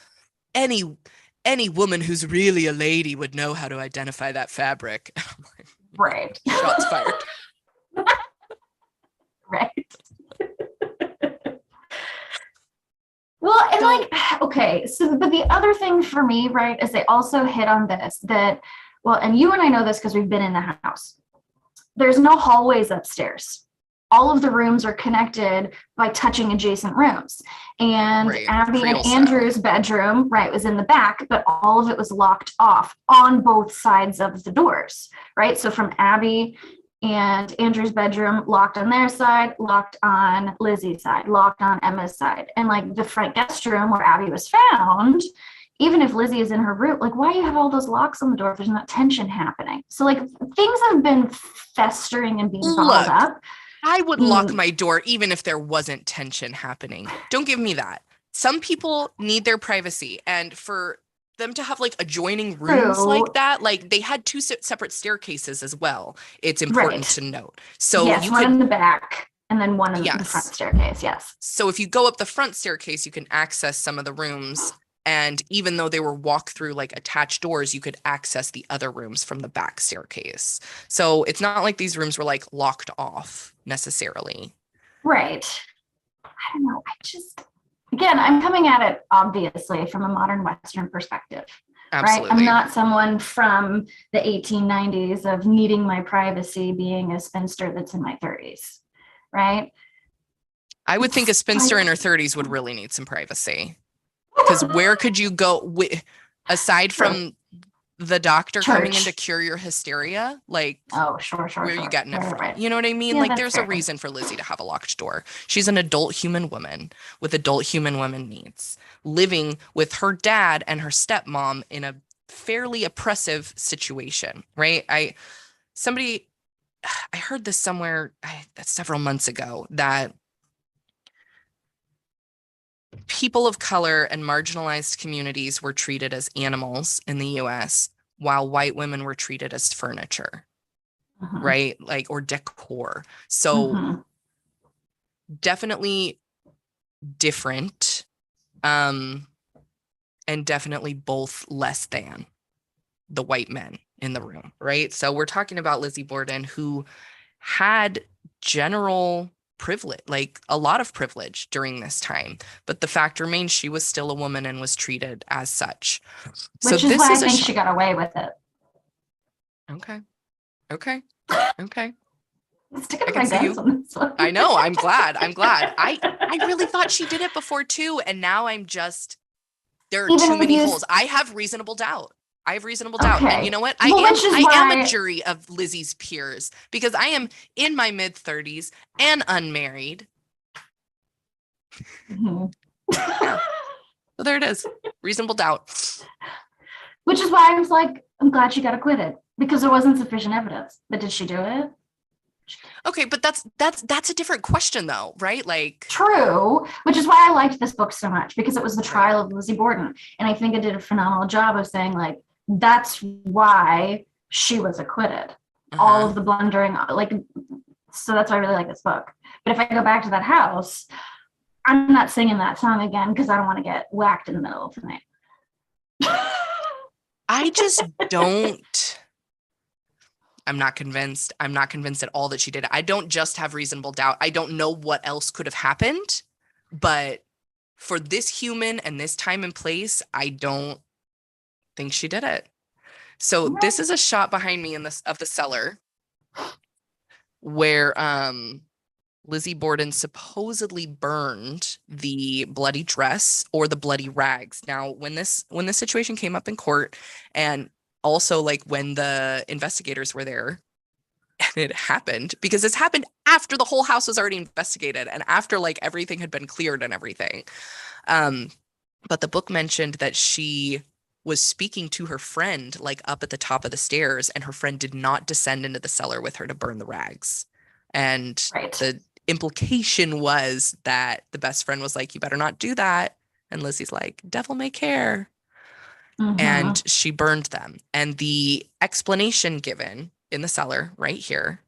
Speaker 1: any any woman who's really a lady would know how to identify that fabric. I'm like,
Speaker 2: Right,
Speaker 1: shots fired.
Speaker 2: right. Well, and
Speaker 1: So
Speaker 2: like, okay, so, but the other thing for me, right, is they also hit on this that, well, and you and I know this because we've been in the house. There's no hallways upstairs. All of the rooms are connected by touching adjacent rooms. And
Speaker 1: right,
Speaker 2: Abby and
Speaker 1: Creole style.
Speaker 2: Andrew's bedroom, right, was in the back, but all of it was locked off on both sides of the doors, right? So from Abby and Andrew's bedroom, locked on their side, locked on Lizzie's side, locked on Emma's side. And like the front guest room where Abby was found, even if Lizzie is in her room, like why do you have all those locks on the door if there's not tension happening? So like things have been festering and being bottled
Speaker 1: Look,
Speaker 2: up.
Speaker 1: I would lock
Speaker 2: Mm,
Speaker 1: my door even if there wasn't tension happening. Don't give me that. Some people need their privacy, and for them to have like adjoining rooms like
Speaker 2: true.
Speaker 1: that, like they had two separate staircases as well. It's important
Speaker 2: Right.
Speaker 1: to note. So
Speaker 2: Yes,
Speaker 1: you
Speaker 2: one
Speaker 1: could,
Speaker 2: in the back and then one in the front
Speaker 1: yes.
Speaker 2: staircase. Yes.
Speaker 1: So if you go up the front staircase, you can access some of the rooms. And even though they were walk through like attached doors, you could access the other rooms from the back staircase. So it's not like these rooms were like locked off necessarily.
Speaker 2: Right. I don't know. I just, again, I'm coming at it obviously from a modern Western perspective, right? I'm
Speaker 1: Absolutely.
Speaker 2: not someone from the 1890s of needing my privacy being a spinster that's in my 30s, right?
Speaker 1: I would think a
Speaker 2: It's
Speaker 1: spinster
Speaker 2: like,
Speaker 1: in her 30s would really need some privacy. Because where could you go aside
Speaker 2: true.
Speaker 1: from the doctor coming in to
Speaker 2: Church.
Speaker 1: cure your hysteria? Like,
Speaker 2: Oh, sure, sure,
Speaker 1: where are you
Speaker 2: sure.
Speaker 1: getting it
Speaker 2: Right, right,
Speaker 1: from?
Speaker 2: right.
Speaker 1: You know what I mean?
Speaker 2: Yeah,
Speaker 1: Like,
Speaker 2: that's
Speaker 1: there's a
Speaker 2: fair.
Speaker 1: reason for Lizzie to have a locked door. She's an adult human woman with adult human woman needs, living with her dad and her stepmom in a fairly oppressive situation, right? Somebody, I heard this somewhere several months ago that people of color and marginalized communities were treated as animals in the US, while white women were treated as furniture,
Speaker 2: Mhm,
Speaker 1: right? Like, or decor. So
Speaker 2: mhm.
Speaker 1: definitely different, um, and definitely both less than the white men in the room, right? So we're talking about Lizzie Borden, who had general privilege, like a lot of privilege during this time. But the fact remains she was still a woman and was treated as such. So
Speaker 2: Which is
Speaker 1: this
Speaker 2: why
Speaker 1: is
Speaker 2: I
Speaker 1: a
Speaker 2: think
Speaker 1: shock.
Speaker 2: she got away with it.
Speaker 1: Okay. Okay. Okay.
Speaker 2: Sticking
Speaker 1: I
Speaker 2: to
Speaker 1: can
Speaker 2: my
Speaker 1: see
Speaker 2: guns
Speaker 1: you.
Speaker 2: on this one.
Speaker 1: I know. I'm glad. I'm glad. I really thought she did it before too. And now I'm just, there are too
Speaker 2: Even if
Speaker 1: many
Speaker 2: you,
Speaker 1: holes. I have reasonable doubt. I have reasonable doubt. And you
Speaker 2: okay.
Speaker 1: know what?
Speaker 2: Well, which is
Speaker 1: I am a
Speaker 2: why,
Speaker 1: jury of Lizzie's peers because I am in my mid 30s and unmarried.
Speaker 2: Mhm.
Speaker 1: Yeah. So there it is. Reasonable doubt.
Speaker 2: Which is why I was like, I'm glad she got acquitted because there wasn't sufficient evidence. But did she do it?
Speaker 1: Okay, but that's a different question though, right? Like,
Speaker 2: True, which is why I liked this book so much because it was the
Speaker 1: right.
Speaker 2: trial of Lizzie Borden. And I think it did a phenomenal job of saying, like, that's why she was acquitted. All
Speaker 1: Uh-huh.
Speaker 2: of the blundering, like, so that's why I really like this book. But if I go back to that house, I'm not singing that song again because I don't want to get whacked in the middle of the night.
Speaker 1: I just don't I'm not convinced. I'm not convinced at all that she did it. I don't just have reasonable doubt. I don't know what else could have happened, but for this human and this time and place, I don't think she did it. So this is a shot behind me in this of the cellar where Lizzie Borden supposedly burned the bloody dress or the bloody rags. Now, when this situation came up in court, and also like when the investigators were there, and it happened because this happened after the whole house was already investigated and after like everything had been cleared and everything. Um, but the book mentioned that she was speaking to her friend like up at the top of the stairs, and her friend did not descend into the cellar with her to burn the rags. And
Speaker 2: Right.
Speaker 1: the implication was that the best friend was like, "You better not do that." And Lizzie's like, "Devil may care."
Speaker 2: Mm-hmm.
Speaker 1: And she burned them. And the explanation given in the cellar right here,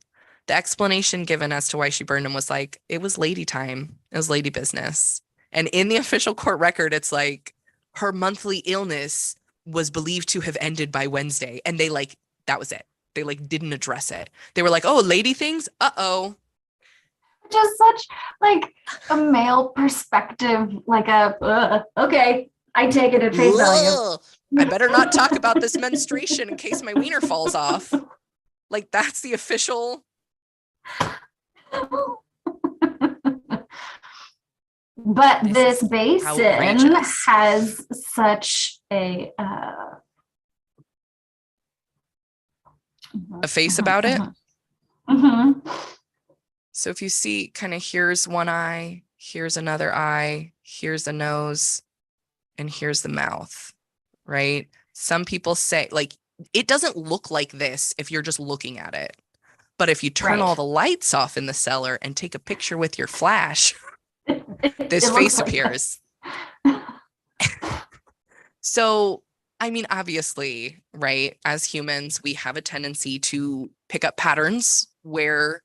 Speaker 1: the explanation given as to why she burned them was like, it was lady time. It was lady business. And in the official court record, it's like her monthly illness was believed to have ended by Wednesday. And they like, that was it. They like didn't address it. They were like, oh, lady things? Uh-oh.
Speaker 2: Just such like a male perspective, like okay, I take it at face value.
Speaker 1: Ugh. I better not talk about this menstruation in case my wiener falls off. Like that's the official.
Speaker 2: But
Speaker 1: This
Speaker 2: this
Speaker 1: is
Speaker 2: basin
Speaker 1: outrageous.
Speaker 2: has such a
Speaker 1: A face about it.
Speaker 2: mhm.
Speaker 1: So if you see kind of here's one eye, here's another eye, here's a nose, and here's the mouth, right? Some people say like it doesn't look like this if you're just looking at it. But if you turn all
Speaker 2: Right.
Speaker 1: the lights off in the cellar and take a picture with your flash, this
Speaker 2: It looks
Speaker 1: face
Speaker 2: like
Speaker 1: appears. So, I mean, obviously, right, as humans, we have a tendency to pick up patterns where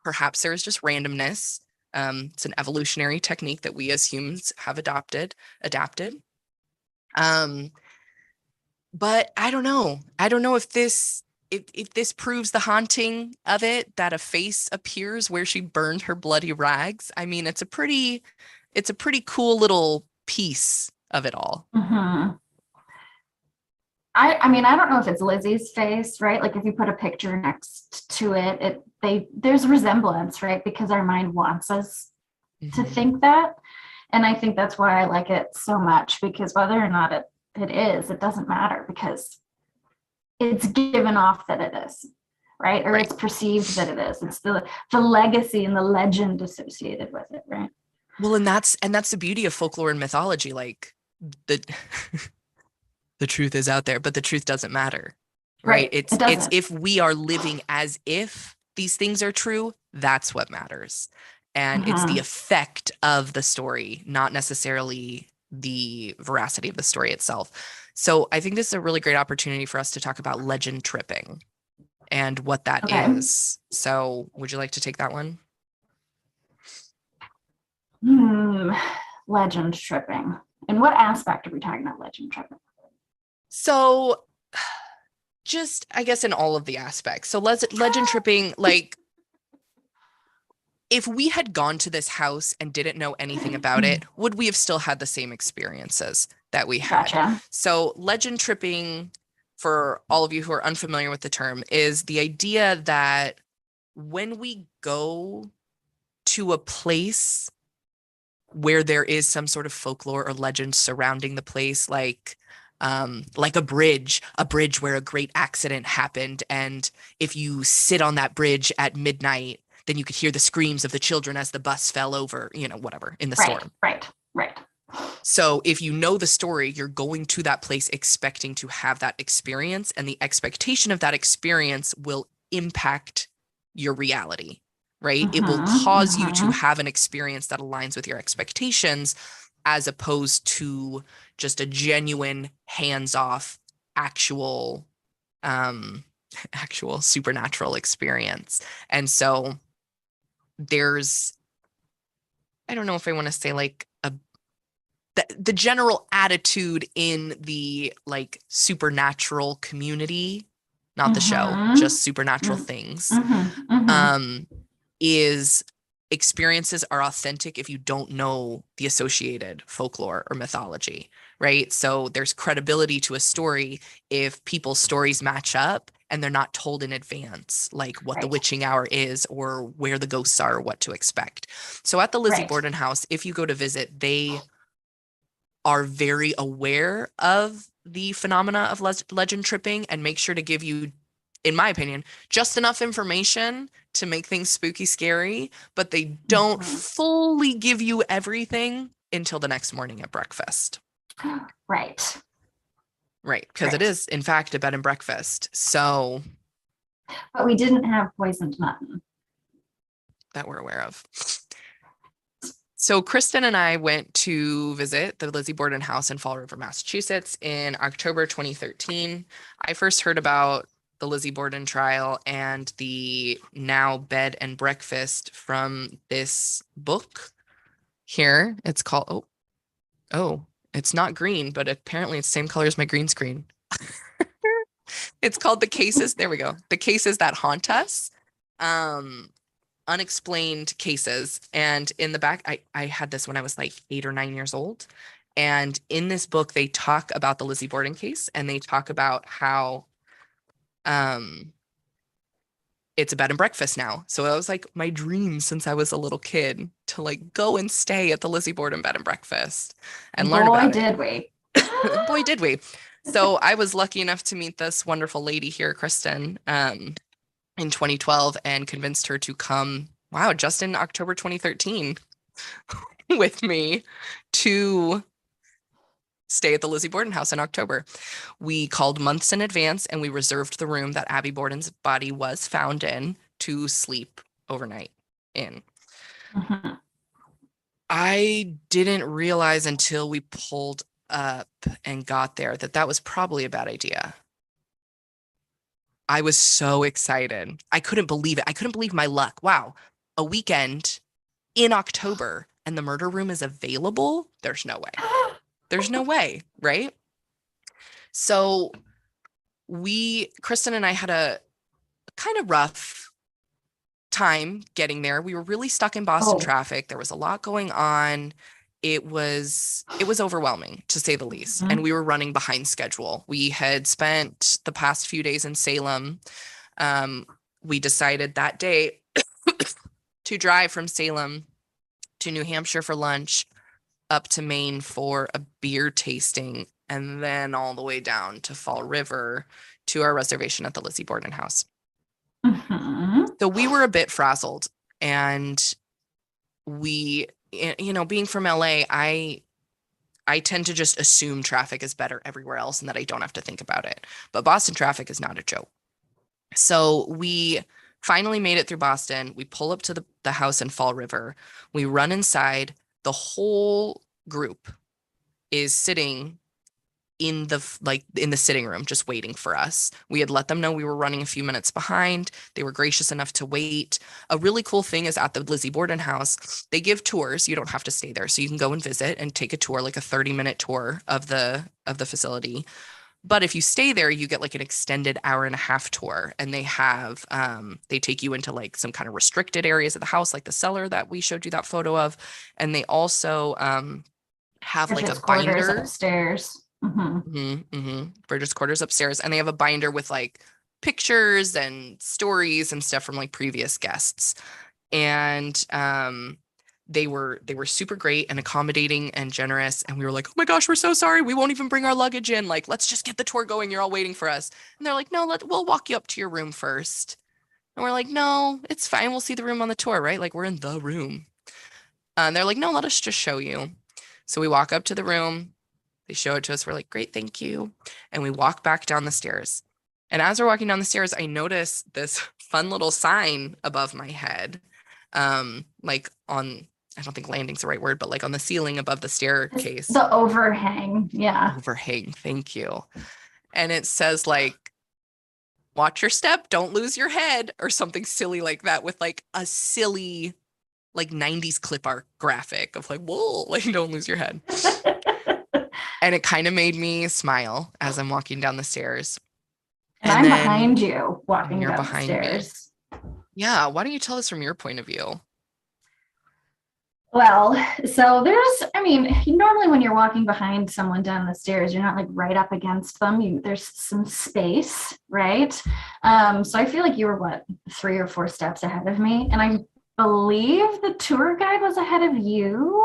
Speaker 1: perhaps there is just randomness. It's an evolutionary technique that we as humans have adapted. Um, but I don't know. I don't know if this proves the haunting of it that a face appears where she burned her bloody rags. I mean, it's a pretty cool little piece of it all.
Speaker 2: mhm. I mean, I don't know if it's Lizzie's face, right? Like if you put a picture next to it, there's resemblance, right? Because our mind wants us to
Speaker 1: Mhm.
Speaker 2: think that. And I think that's why I like it so much, because whether or not it is, it doesn't matter, because it's given off that it is, right? Or
Speaker 1: Right.
Speaker 2: it's perceived that it is. It's the legacy and the legend associated with it, right?
Speaker 1: Well, and that's the beauty of folklore and mythology. Like the the truth is out there, but the truth doesn't matter. Right?
Speaker 2: Right. It
Speaker 1: It's
Speaker 2: doesn't.
Speaker 1: if we are living as if these things are true, that's what matters. And it's the
Speaker 2: Mm-hmm.
Speaker 1: effect of the story, not necessarily the veracity of the story itself. So I think this is a really great opportunity for us to talk about legend tripping and what that
Speaker 2: Okay.
Speaker 1: is. So would you like to take that one?
Speaker 2: Hmm. Legend tripping. In what aspect are we talking about legend tripping?
Speaker 1: So just, I guess, in all of the aspects. So legend tripping, like if we had gone to this house and didn't know anything about it, would we have still had the same experiences that we had?
Speaker 2: Gotcha.
Speaker 1: So, legend tripping, for all of you who are unfamiliar with the term, is the idea that when we go to a place where there is some sort of folklore or legend surrounding the place, like a bridge where a great accident happened, and if you sit on that bridge at midnight, then you could hear the screams of the children as the bus fell over, whatever, in the
Speaker 2: Right.
Speaker 1: storm.
Speaker 2: Right. Right.
Speaker 1: So if you know the story, you're going to that place expecting to have that experience, and the expectation of that experience will impact your reality, right? It will
Speaker 2: Mm-hmm.
Speaker 1: cause you to
Speaker 2: Mm-hmm.
Speaker 1: have an experience that aligns with your expectations, as opposed to just a genuine hands-off actual um actual supernatural experience. And so there's, I don't know if I want to say like the general attitude in the like supernatural community, not the show,
Speaker 2: Mm-hmm.
Speaker 1: just supernatural things,
Speaker 2: Mm-hmm. Mm-hmm.
Speaker 1: um, is experiences are authentic if you don't know the associated folklore or mythology, right? So there's credibility to a story if people's stories match up and they're not told in advance, like what the
Speaker 2: Right.
Speaker 1: witching hour is or where the ghosts are, or what to expect. So at the Lizzie
Speaker 2: Right.
Speaker 1: Borden house, if you go to visit, they are very aware of the phenomena of legend tripping and make sure to give you, in my opinion, just enough information to make things spooky scary, but they don't
Speaker 2: Mm-hmm.
Speaker 1: fully give you everything until the next morning at breakfast.
Speaker 2: Right.
Speaker 1: Right, because it
Speaker 2: Right.
Speaker 1: is, in fact, a bed and breakfast. So
Speaker 2: But we didn't have poisoned mutton.
Speaker 1: that we're aware of. So Kristen and I went to visit the Lizzie Borden house in Fall River, Massachusetts in October 2013. I first heard about the Lizzie Borden trial and the now bed and breakfast from this book here. It's called, it's not green, but apparently it's the same color as my green screen. It's called The Cases. There we go. The Cases That Haunt Us. Um, Unexplained cases. And in the back, I had this when I was like 8 or 9 years old. And in this book, they talk about the Lizzie Borden case, and they talk about how um, it's a bed and breakfast now. So it was like my dream since I was a little kid to like go and stay at the Lizzie Borden bed and breakfast and learn
Speaker 2: Boy,
Speaker 1: about it.
Speaker 2: did we.
Speaker 1: Boy, did we. So I was lucky enough to meet this wonderful lady here, Kristen, in 2012, and convinced her to come, wow, just in October 2013 with me to stay at the Lizzie Borden house in October. We called months in advance and we reserved the room that Abby Borden's body was found in to sleep overnight in.
Speaker 2: Mhm.
Speaker 1: I didn't realize until we pulled up and got there that that was probably a bad idea. I was so excited. I couldn't believe it. I couldn't believe my luck. Wow. A weekend in October and the murder room is available? There's no way. There's no way, right? So Kristen and I had a kind of rough time getting there. We were really stuck in Boston
Speaker 2: Oh.
Speaker 1: traffic. There was a lot going on. It was overwhelming to say the least. And
Speaker 2: Mhm.
Speaker 1: we were running behind schedule. We had spent the past few days in Salem. Um, we decided that day to drive from Salem to New Hampshire for lunch, up to Maine for a beer tasting, and then all the way down to Fall River to our reservation at the Lizzie Borden house. So we were a bit frazzled, and we, being from LA, I tend to just assume traffic is better everywhere else and that I don't have to think about it. But Boston traffic is not a joke. So we finally made it through Boston. We pull up to the house in Fall River. We run inside. The whole group is sitting in the sitting room just waiting for us. We had let them know we were running a few minutes behind. They were gracious enough to wait. A really cool thing is at the Lizzie Borden house, they give tours. You don't have to stay there. So you can go and visit and take a tour, like a 30-minute tour of the facility. But if you stay there, you get like an extended hour and a half tour, and they take you into like some kind of restricted areas of the house, like the cellar that we showed you that photo of. And they also have like a
Speaker 2: quarters
Speaker 1: binder
Speaker 2: upstairs.
Speaker 1: Bridget's quarters upstairs, and they have a binder with like pictures and stories and stuff from like previous guests. And they were super great and accommodating and generous. And we were like, oh my gosh, we're so sorry. We won't even bring our luggage in. Like, let's just get the tour going. You're all waiting for us. And they're like, no, we'll walk you up to your room first. And we're like, no, it's fine. We'll see the room on the tour, right? Like, we're in the room. And they're like, no, let us just show you. So we walk up to the room. They show it to us. We're like, great, thank you. And we walk back down the stairs. And as we're walking down the stairs, I notice this fun little sign above my head, like on, I don't think landing's the right word, but like on the ceiling above the staircase.
Speaker 2: The overhang. Yeah.
Speaker 1: Overhang. Thank you. And it says like, watch your step, don't lose your head, or something silly like that, with like a silly like 90s clip art graphic of like, whoa, like don't lose your head. And it kind of made me smile as I'm walking down the stairs.
Speaker 2: And I'm behind you walking down the stairs.
Speaker 1: Yeah. Why don't you tell us from your point of view?
Speaker 2: Well, so normally when you're walking behind someone down the stairs, you're not like right up against them. There's some space, right? So I feel like you were 3 or 4 steps ahead of me. And I believe the tour guide was ahead of you.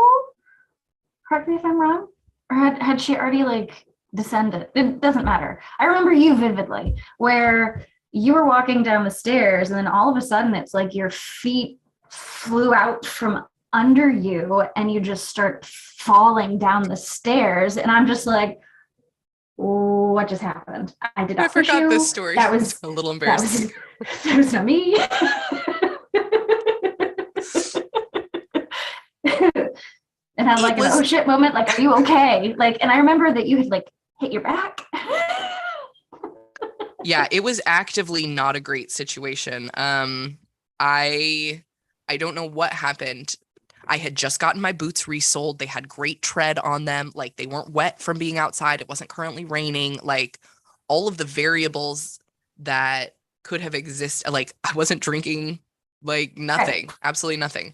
Speaker 2: Correct me if I'm wrong. Or had she already like descended? It doesn't matter. I remember you vividly, where you were walking down the stairs and then all of a sudden it's like your feet flew out from under you and you just start falling down the stairs. And I'm just like, what just happened? I
Speaker 1: forgot this story. That was a little embarrassing.
Speaker 2: That was not me. And I'm like, oh shit moment, like, are you okay? Like, and I remember that you had like hit your back.
Speaker 1: Yeah, it was actively not a great situation. I don't know what happened. I had just gotten my boots resoled. They had great tread on them. Like, they weren't wet from being outside. It wasn't currently raining. Like, all of the variables that could have existed. Like, I wasn't drinking, like nothing, absolutely nothing.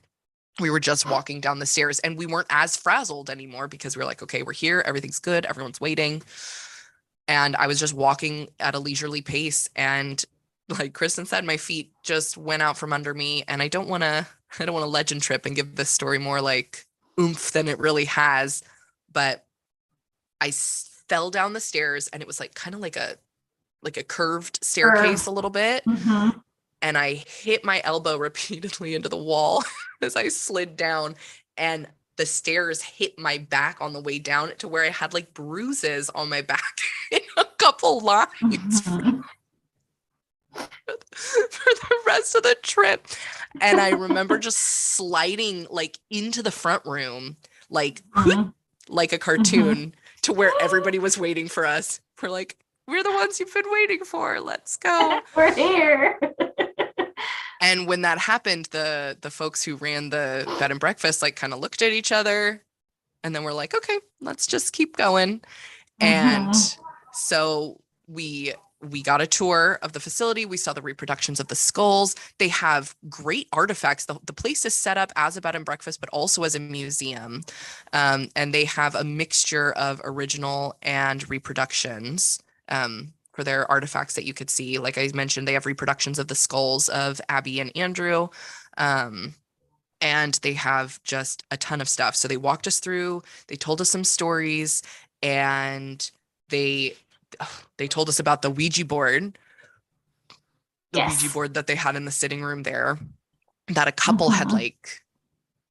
Speaker 1: We were just walking down the stairs and we weren't as frazzled anymore because we were like, okay, we're here. Everything's good. Everyone's waiting. And I was just walking at a leisurely pace. And like Kristen said, my feet just went out from under me. And I don't want to legend trip and give this story more like oomph than it really has. But I fell down the stairs and it was like kind of like a curved staircase a little bit.
Speaker 2: Mm-hmm.
Speaker 1: And I hit my elbow repeatedly into the wall as I slid down, and the stairs hit my back on the way down to where I had like bruises on my back in a couple lines
Speaker 2: Mm-hmm.
Speaker 1: for the rest of the trip. And I remember just sliding like into the front room, like, like a cartoon to where everybody was waiting for us. We're like, we're the ones you've been waiting for. Let's go.
Speaker 2: We're here.
Speaker 1: And when that happened, the folks who ran the bed and breakfast like kind of looked at each other, and then we're like, okay, let's just keep going. And so we got a tour of the facility. We saw the reproductions of the skulls. They have great artifacts. The place is set up as a bed and breakfast, but also as a museum. And they have a mixture of original and reproductions. For their artifacts that you could see. Like I mentioned, they have reproductions of the skulls of Abby and Andrew. and they have just a ton of stuff. So they walked us through, they told us some stories, and they they told us about the Ouija board,
Speaker 2: Yes.
Speaker 1: that they had in the sitting room there, that a couple had
Speaker 2: Mhm.
Speaker 1: like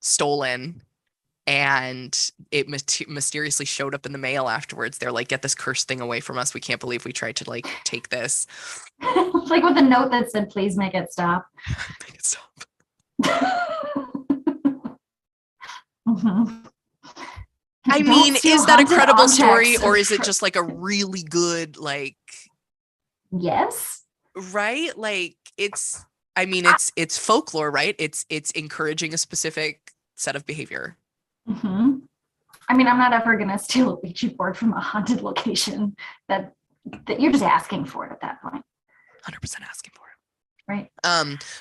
Speaker 1: stolen, and it mysteriously showed up in the mail afterwards. They're like, get this cursed thing away from us. We can't believe we tried to like take this.
Speaker 2: Like with a note that said, please make it stop.
Speaker 1: Make it stop.
Speaker 2: Mhm.
Speaker 1: I
Speaker 2: Don't
Speaker 1: mean,
Speaker 2: steal
Speaker 1: is that a
Speaker 2: haunted
Speaker 1: credible story,
Speaker 2: objects.
Speaker 1: or is it just like a really good, like,
Speaker 2: Yes.
Speaker 1: right? Like I mean, it's folklore, right? It's encouraging a specific set of behavior.
Speaker 2: Mhm. I mean, I'm not ever going to steal a Ouija board from a haunted location. That that you're just asking for it at that point,
Speaker 1: 100% asking for it.
Speaker 2: right?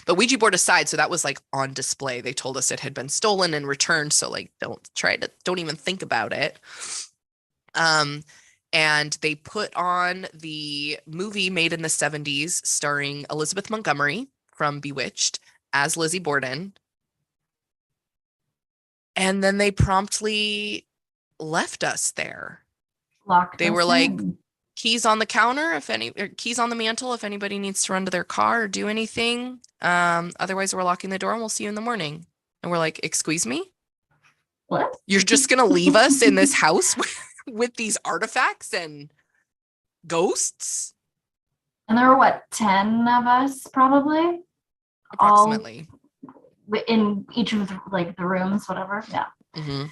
Speaker 1: But Ouija board aside, so that was like on display. They told us it had been stolen and returned, so like don't even think about it. Um, and they put on the movie made in the 70s starring Elizabeth Montgomery from Bewitched as Lizzie Borden. And then they promptly left us there.
Speaker 2: Locked
Speaker 1: They were
Speaker 2: us
Speaker 1: like,
Speaker 2: in.
Speaker 1: keys on the counter or keys on the mantle if anybody needs to run to their car or do anything. Otherwise we're locking the door and we'll see you in the morning. And we're like, excuse me?
Speaker 2: What?
Speaker 1: You're just gonna leave us in this house with these artifacts and ghosts?
Speaker 2: And there were what, 10 of us probably, all
Speaker 1: Approximately.
Speaker 2: in each of the rooms, whatever. Yeah.
Speaker 1: Mm-hmm.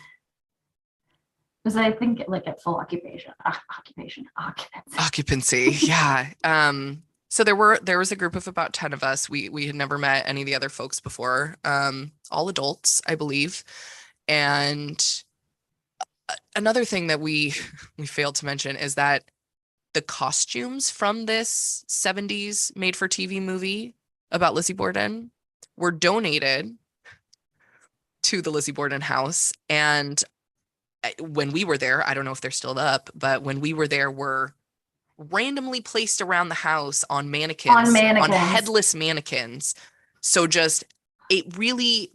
Speaker 2: Because I think like at full occupancy.
Speaker 1: Occupancy. Yeah. So there was a group of about 10 of us. We had never met any of the other folks before. All adults, I believe. And another thing that we failed to mention is that the costumes from this 70s made for TV movie about Lizzie Borden were donated to the Lizzie Borden house. And when we were there, I don't know if they're still up, but when we were there, were randomly placed around the house on
Speaker 2: On
Speaker 1: mannequins, on
Speaker 2: mannequins.
Speaker 1: headless mannequins. So just it really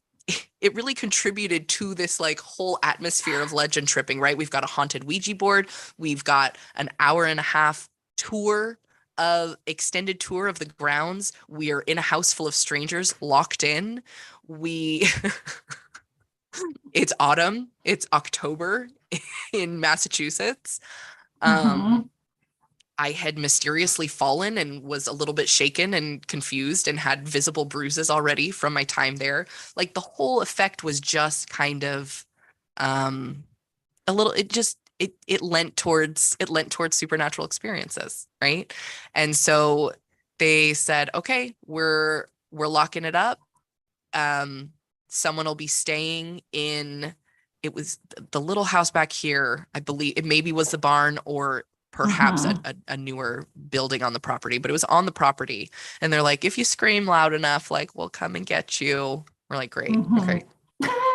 Speaker 1: it really contributed to this like whole atmosphere of legend tripping, right? We've got a haunted Ouija board, we've got an hour and a half tour of extended tour of the grounds. We are in a house full of strangers locked in. We It's autumn, it's October in Massachusetts. Um
Speaker 2: Mhm.
Speaker 1: I had mysteriously fallen and was a little bit shaken and confused and had visible bruises already from my time there. Like the whole effect was just kind of um a little it lent towards supernatural experiences, right? And so they said, "Okay, we're locking it up. Um Someone will be staying in it was the little house back here. I believe it maybe was the barn or perhaps
Speaker 2: Mhm.
Speaker 1: a newer building on the property, but it was on the property. And they're like, if you scream loud enough, like we'll come and get you. We're like, great.
Speaker 2: Mhm.
Speaker 1: Okay.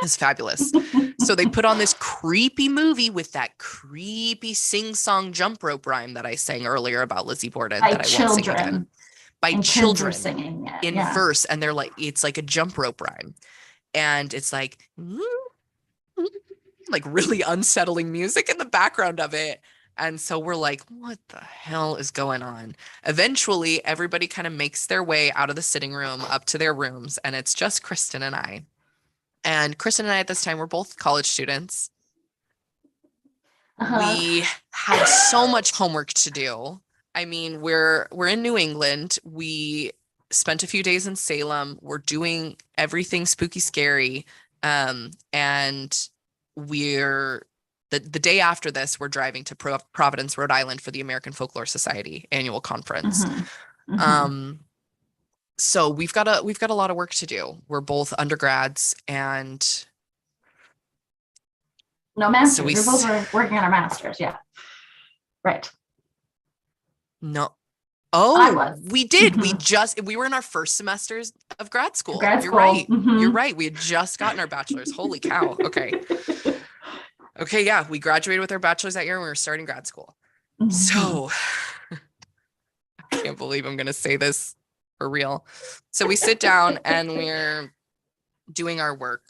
Speaker 1: It's fabulous. So they put on this creepy movie with that creepy sing-song jump rope rhyme that I sang earlier about Lizzie Borden
Speaker 2: By
Speaker 1: that I won't sing again.
Speaker 2: children,
Speaker 1: By
Speaker 2: and kids were
Speaker 1: children
Speaker 2: singing it.
Speaker 1: in
Speaker 2: Yeah.
Speaker 1: verse, and they're like, it's like a jump rope rhyme. And it's like really unsettling music in the background of it. And so we're like, what the hell is going on? Eventually, everybody kind of makes their way out of the sitting room up to their rooms, and it's just Kristen and I. And Kristen and I at this time were both college students.
Speaker 2: Uh-huh.
Speaker 1: We had so much homework to do. I mean, we're in New England. We spent a few days in Salem. We're doing everything spooky scary. And we're the day after this, we're driving to Providence, Rhode Island for the American Folklore Society annual conference.
Speaker 2: Mhm. Mhm.
Speaker 1: Um, so we've got a lot of work to do. We're both undergrads, and
Speaker 2: No
Speaker 1: so
Speaker 2: masters. We're both working on our masters. Yeah. Right.
Speaker 1: no.
Speaker 2: I
Speaker 1: Oh,
Speaker 2: was.
Speaker 1: we did.
Speaker 2: Mhm.
Speaker 1: We were in our first semesters of grad school.
Speaker 2: Grad
Speaker 1: You're
Speaker 2: school.
Speaker 1: right. You're
Speaker 2: Mhm.
Speaker 1: right. We had just gotten our bachelor's. Holy cow. Okay. Okay, yeah. We graduated with our bachelor's that year and we were starting grad school.
Speaker 2: Mhm.
Speaker 1: So I can't believe I'm gonna say this for real. So we sit down and doing our work.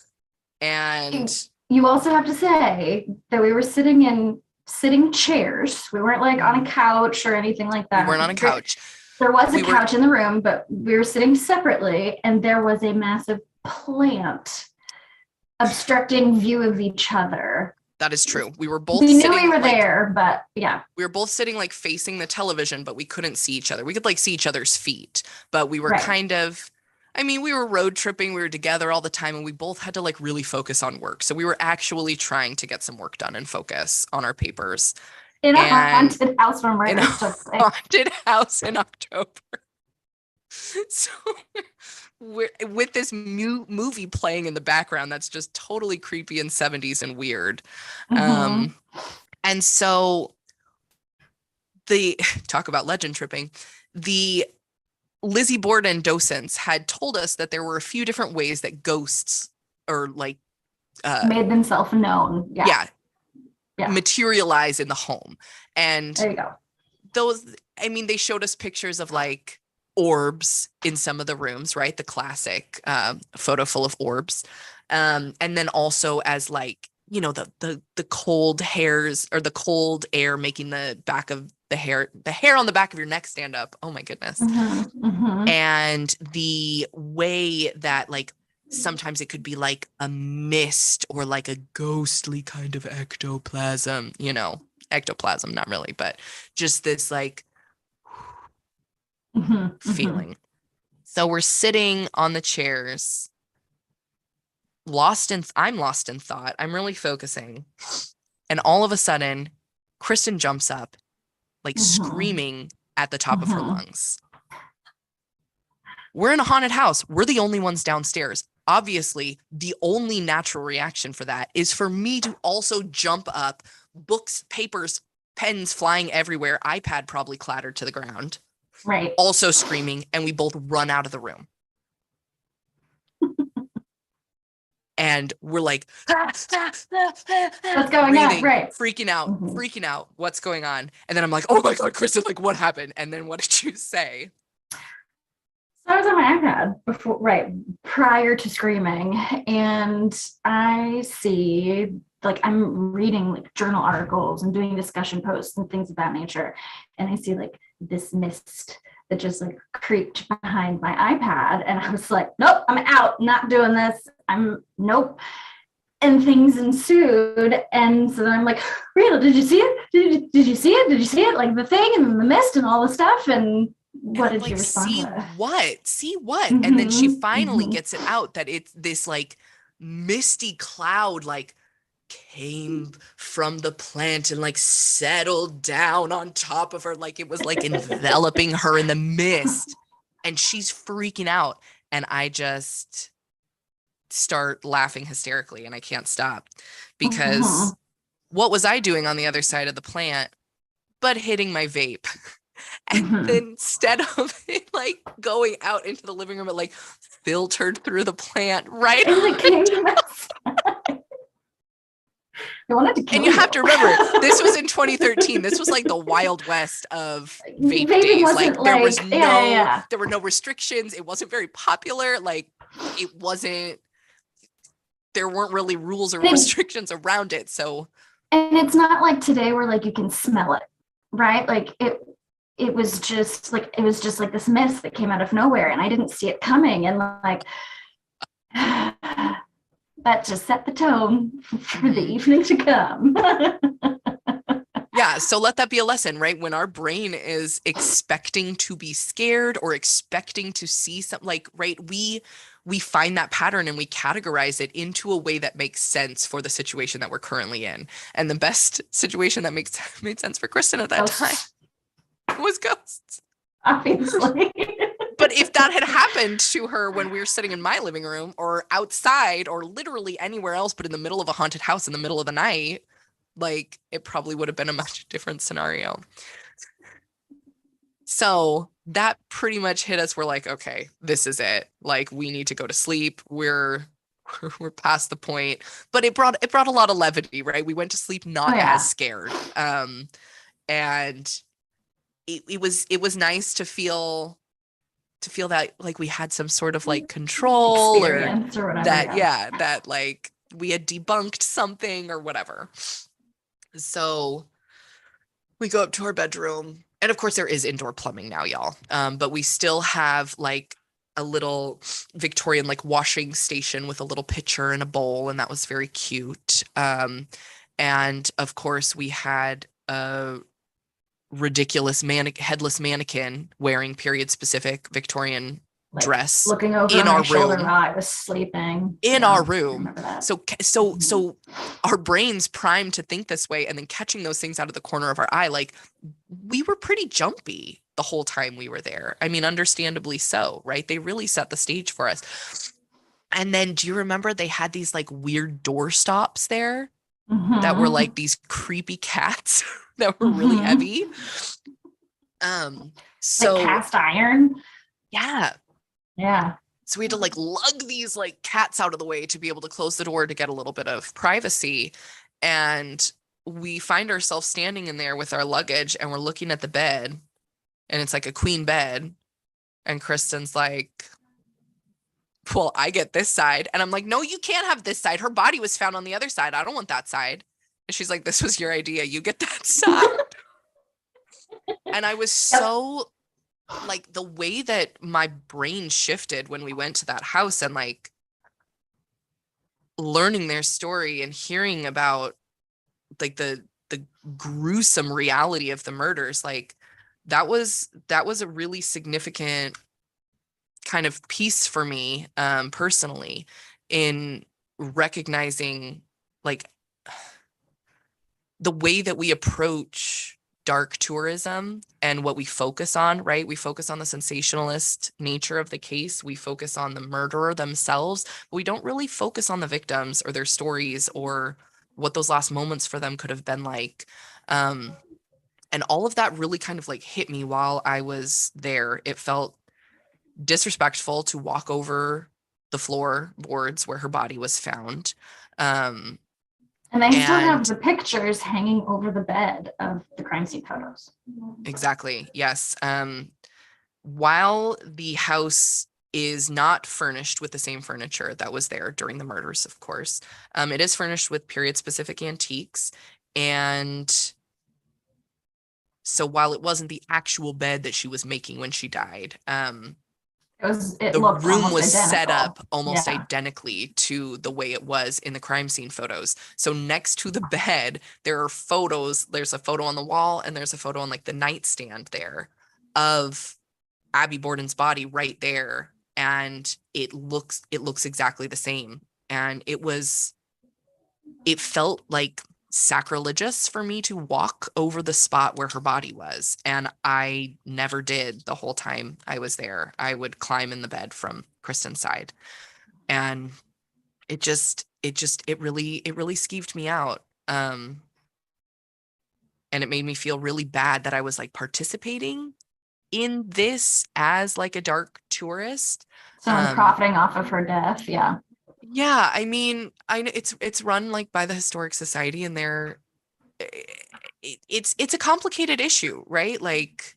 Speaker 1: And
Speaker 2: you also have to say that we were sitting in sitting chairs. We weren't like on a couch or anything like that.
Speaker 1: We weren't on a couch.
Speaker 2: There was a couch in the room, but we were sitting separately, and there was a massive plant obstructing view of each other.
Speaker 1: That is true. We were both
Speaker 2: we knew we were there, but yeah.
Speaker 1: We were both sitting like facing the television, but we couldn't see each other. We could like see each other's feet, but we were kind of, I mean, we were road tripping. We were together all the time, and we both had to like really focus on work. So we were actually trying to get some work done and focus on our papers.
Speaker 2: In a haunted house from
Speaker 1: in a haunted house in October. So with this movie playing in the background that's just totally creepy and 70s and weird. And so talk about legend tripping, the Lizzie Borden docents had told us that there were a few different ways that ghosts or like
Speaker 2: made themselves known.
Speaker 1: Yeah. Materialize in the home. And
Speaker 2: there you go.
Speaker 1: Those, I mean, they showed us pictures of like orbs in some of the rooms, right? The classic photo full of orbs. And then also as like, you know, the cold hairs or the cold air making the back of the hair on the back of your neck stand up. Oh my goodness. And the way that like sometimes it could be like a mist or like a ghostly kind of ectoplasm, you know, ectoplasm, not really, but just this like feeling. So we're sitting on the chairs, I'm lost in thought. I'm really focusing. And all of a sudden, Kristen jumps up, like screaming at the top of her lungs. We're in a haunted house. We're the only ones downstairs. Obviously, the only natural reaction for that is for me to also jump up, books, papers, pens flying everywhere, iPad probably clattered to the ground.
Speaker 2: Right.
Speaker 1: Also screaming, and we both run out of the room. And we're like, what's
Speaker 2: going on? Right.
Speaker 1: Freaking out. What's going on? And then I'm like, oh my God, Kristen, like what happened? And then what did you say?
Speaker 2: So I was on my iPad prior to screaming, and I see, like, I'm reading like journal articles and doing discussion posts and things of that nature, and I see like this mist that just like creeped behind my iPad, and I was like, nope, I'm out, not doing this. Nope. And things ensued, and so then I'm like, Randall, did you see it? Did you see it? Did you see it? Like the thing and the mist and all the stuff, and what did you respond with?
Speaker 1: See what? And then she finally gets it out that it's this like misty cloud like came from the plant and like settled down on top of her, like it was like enveloping her in the mist, and she's freaking out, and I just start laughing hysterically, and I can't stop because what was I doing on the other side of the plant but hitting my vape? And then instead of it like going out into the living room, it like filtered through the plant right
Speaker 2: I wanted to kill
Speaker 1: and you have to remember, this was in 2013. This was like the Wild West of vape days. Like there was there were no restrictions. It wasn't very popular. Like there weren't really rules or restrictions around it. So,
Speaker 2: and it's not like today where like you can smell it, right? Like it was just like this mist that came out of nowhere, and I didn't see it coming, and like that just set the tone for the evening to come.
Speaker 1: Yeah, so let that be a lesson, right? When our brain is expecting to be scared or expecting to see something, like, right, we find that pattern and we categorize it into a way that makes sense for the situation that we're currently in. And the best situation that made sense for Kristen at that time was ghosts.
Speaker 2: Obviously.
Speaker 1: But if that had happened to her when we were sitting in my living room or outside or literally anywhere else, but in the middle of a haunted house in the middle of the night, like it probably would have been a much different scenario. So that pretty much hit us. We're like, okay, this is it. Like we need to go to sleep. We're past the point, but it brought a lot of levity, right? We went to sleep not as scared. And it was nice to feel to feel that like we had some sort of like control, or
Speaker 2: Experience or whatever.
Speaker 1: that,
Speaker 2: Yeah.
Speaker 1: yeah, that like we had debunked something or whatever. So we go up to our bedroom, and of course there is indoor plumbing now, y'all. But we still have like a little Victorian like washing station with a little pitcher and a bowl, and that was very cute. And of course we had a ridiculous headless mannequin wearing period specific Victorian
Speaker 2: Like
Speaker 1: dress
Speaker 2: looking over
Speaker 1: in
Speaker 2: my
Speaker 1: our
Speaker 2: shoulder
Speaker 1: room.
Speaker 2: while I was sleeping.
Speaker 1: In
Speaker 2: Yeah,
Speaker 1: our
Speaker 2: I
Speaker 1: room.
Speaker 2: remember that. Mhm.
Speaker 1: So our brains primed to think this way, and then catching those things out of the corner of our eye, like we were pretty jumpy the whole time we were there. I mean, understandably so, right? They really set the stage for us. And then do you remember they had these like weird door stops there that were like
Speaker 2: Mhm.
Speaker 1: these creepy cats that were really
Speaker 2: Mhm.
Speaker 1: heavy? Um,
Speaker 2: Like
Speaker 1: so
Speaker 2: cast iron.
Speaker 1: yeah.
Speaker 2: Yeah.
Speaker 1: So we had to like lug these like cats out of the way to be able to close the door to get a little bit of privacy. And we find ourselves standing in there with our luggage, and we're looking at the bed, and it's like a queen bed. And Kristen's like, well, I get this side. And I'm like, no, you can't have this side. Her body was found on the other side. I don't want that side. And she's like, this was your idea. You get that side. And I was
Speaker 2: Yep.
Speaker 1: so like, the way that my brain shifted when we went to that house, and like learning their story and hearing about like the gruesome reality of the murders, like that was a really significant kind of piece for me, personally, in recognizing like the way that we approach dark tourism and what we focus on, right? We focus on the sensationalist nature of the case. We focus on the murderer themselves, but we don't really focus on the victims or their stories or what those last moments for them could have been like. Um, and all of that really kind of like hit me while I was there. It felt disrespectful to walk over the floorboards where her body was found. Um,
Speaker 2: And they still have
Speaker 1: and
Speaker 2: the pictures hanging over the bed of the crime scene photos.
Speaker 1: exactly, yes. While the house is not furnished with the same furniture that was there during the murders, of course, it is furnished with period specific antiques. And so while it wasn't the actual bed that she was making when she died,
Speaker 2: It
Speaker 1: the
Speaker 2: looked
Speaker 1: room
Speaker 2: almost
Speaker 1: was set
Speaker 2: identical.
Speaker 1: up almost
Speaker 2: Yeah.
Speaker 1: identically to the way it was in the crime scene photos. So next to the bed, there are photos. There's a photo on the wall, and there's a photo on like the nightstand there of Abby Borden's body right there. And it looks exactly the same. And it felt like sacrilegious for me to walk over the spot where her body was. And I never did the whole time I was there. I would climb in the bed from Kristen's side. And it really skeeved me out. And it made me feel really bad that I was like participating in this as like a dark tourist.
Speaker 2: Someone
Speaker 1: Um,
Speaker 2: profiting off of her death. Yeah.
Speaker 1: yeah, I mean, it's run like by the Historic Society, and it's a complicated issue, right? Like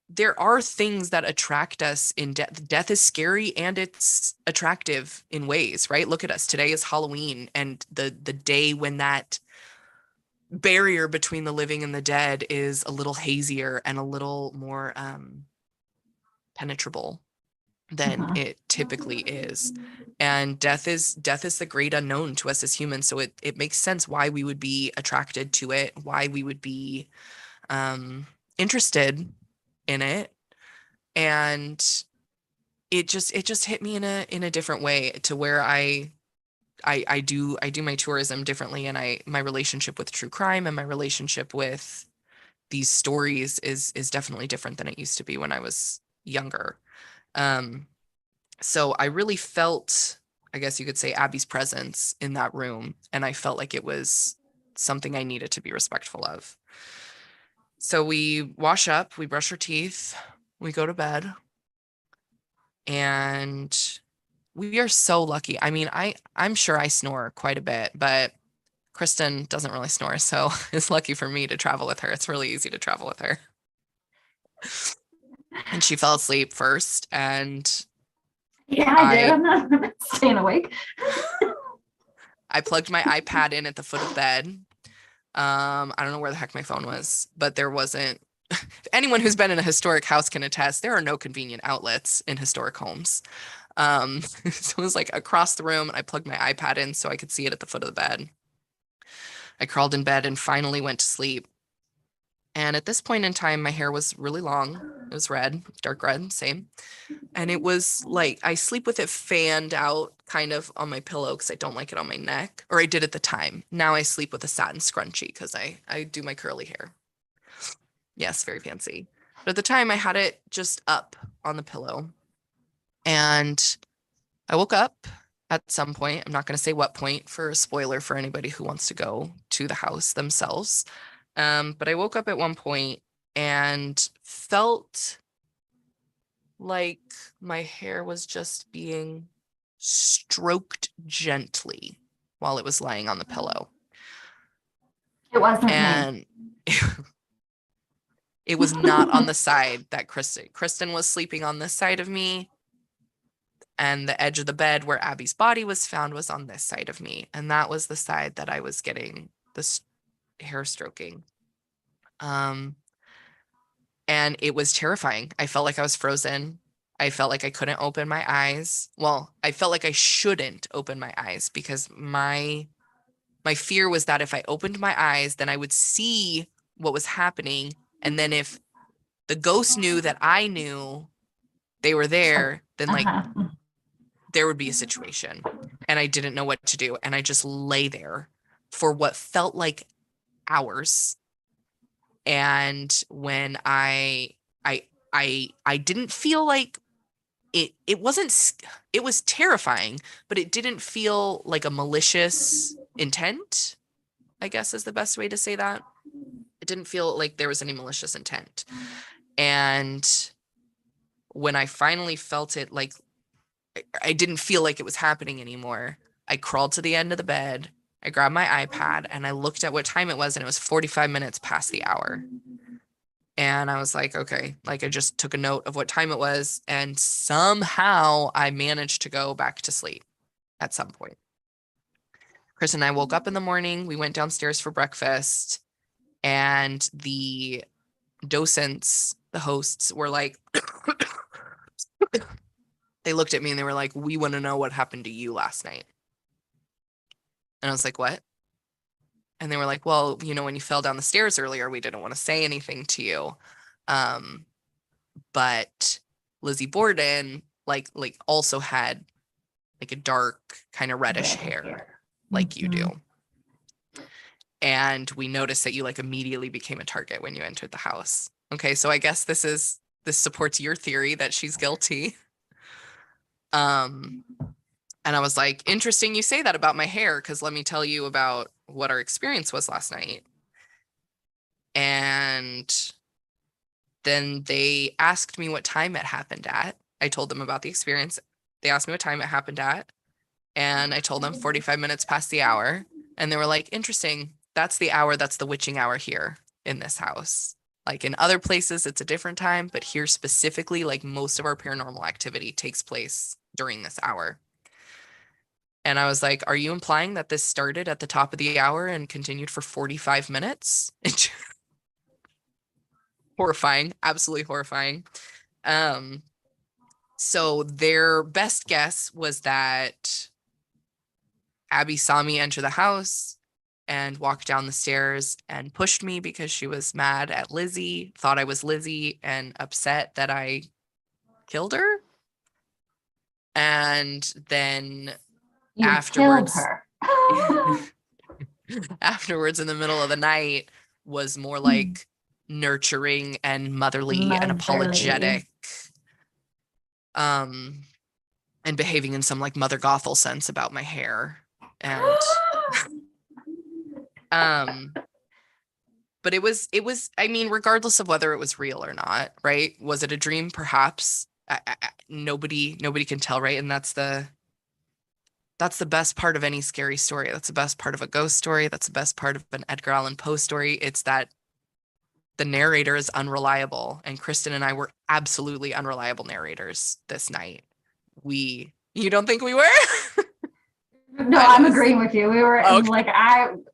Speaker 1: there are things that attract us in death. Death is scary and it's attractive in ways, right? Look at us. Today is Halloween, and the day when that barrier between the living and the dead is a little hazier and a little more penetrable than
Speaker 2: Mhm.
Speaker 1: it typically is. And death is the great unknown to us as humans. So it makes sense why we would be attracted to it, why we would be interested in it. And it just hit me in a different way, to where I do my tourism differently, and my relationship with true crime and my relationship with these stories is definitely different than it used to be when I was younger. Um, so I really felt, I guess you could say, Abby's presence in that room, and I felt like it was something I needed to be respectful of. So we wash up, we brush our teeth, we go to bed, and we are so lucky. I mean, I'm sure I snore quite a bit, but Kristen doesn't really snore, so it's lucky for me to travel with her. It's really easy to travel with her. and she fell asleep first, and
Speaker 2: Yeah, I did.
Speaker 1: I
Speaker 2: I'm not staying awake.
Speaker 1: I plugged my iPad in at the foot of the bed. I don't know where the heck my phone was, but there wasn't. Anyone who's been in a historic house can attest there are no convenient outlets in historic homes. So it was like across the room, and I plugged my iPad in so I could see it at the foot of the bed. I crawled in bed and finally went to sleep. And at this point in time, my hair was really long. It was red, dark red, same. And it was like I sleep with it fanned out kind of on my pillow because I don't like it on my neck, or I did at the time. Now I sleep with a satin scrunchie because I do my curly hair. Yes, very fancy. But at the time, I had it just up on the pillow. And I woke up at some point. I'm not going to say what point for a spoiler for anybody who wants to go to the house themselves. But I woke up at one point and felt like my hair was just being stroked gently while it was laying on the pillow.
Speaker 2: It wasn't me.
Speaker 1: And it was not on the side that Kristen was sleeping on this side of me, and the edge of the bed where Abby's body was found was on this side of me, and that was the side that I was getting the hair stroking. And it was terrifying. I felt like I was frozen. I felt like I couldn't open my eyes. Well, I felt like I shouldn't open my eyes because my fear was that if I opened my eyes, then I would see what was happening, and then if the ghost knew that I knew they were there, then like
Speaker 2: Uh-huh.
Speaker 1: there would be a situation, and I didn't know what to do, and I just lay there for what felt like hours. And when I didn't feel like it wasn't, it was terrifying, but it didn't feel like a malicious intent, I guess is the best way to say that. It didn't feel like there was any malicious intent. And when I finally felt it, like I didn't feel like it was happening anymore, I crawled to the end of the bed, I grabbed my iPad, and I looked at what time it was, and it was 45 minutes past the hour. And I was like, okay, like I just took a note of what time it was, and somehow I managed to go back to sleep at some point. Chris and I woke up in the morning, we went downstairs for breakfast, and the docents, the hosts, were like, they looked at me and they were like, we want to know what happened to you last night. And I was like, what? And they were like, well, you know, when you fell down the stairs earlier, we didn't want to say anything to you. Um, but Lizzie Borden like also had like a dark kind of reddish hair like you
Speaker 2: Mhm.
Speaker 1: do. And we noticed that you like immediately became a target when you entered the house. Okay, so I guess this supports your theory that she's guilty. Um, and I was like, interesting you say that about my hair, because let me tell you about what our experience was last night. And then they asked me what time it happened at. I told them about the experience. They asked me what time it happened at, and I told them 45 minutes past the hour. And they were like, interesting. That's the hour, that's the witching hour here in this house. Like in other places, it's a different time, but here specifically, like most of our paranormal activity takes place during this hour. And I was like, are you implying that this started at the top of the hour and continued for 45 minutes? Horrifying, absolutely horrifying. Um, so their best guess was that Abby saw me enter the house and walked down the stairs and pushed me because she was mad at Lizzie, thought I was Lizzie, and upset that I killed her. And then
Speaker 2: You killed
Speaker 1: afterwards,
Speaker 2: her.
Speaker 1: afterwards in the middle of the night was more like nurturing and motherly and
Speaker 2: Motherly.
Speaker 1: apologetic, um and behaving in some like Mother Gothel sense about my hair. And um but it was I mean, regardless of whether it was real or not, right? Was it a dream? Perhaps. Nobody can tell, right? And that's the best part of any scary story. That's the best part of a ghost story. That's the best part of an Edgar Allan Poe story. It's that the narrator is unreliable, and Kristen and I were absolutely unreliable narrators this night. You don't think we were?
Speaker 2: No,
Speaker 1: I
Speaker 2: I'm
Speaker 1: was.
Speaker 2: agreeing with you. We were
Speaker 1: Okay.
Speaker 2: like,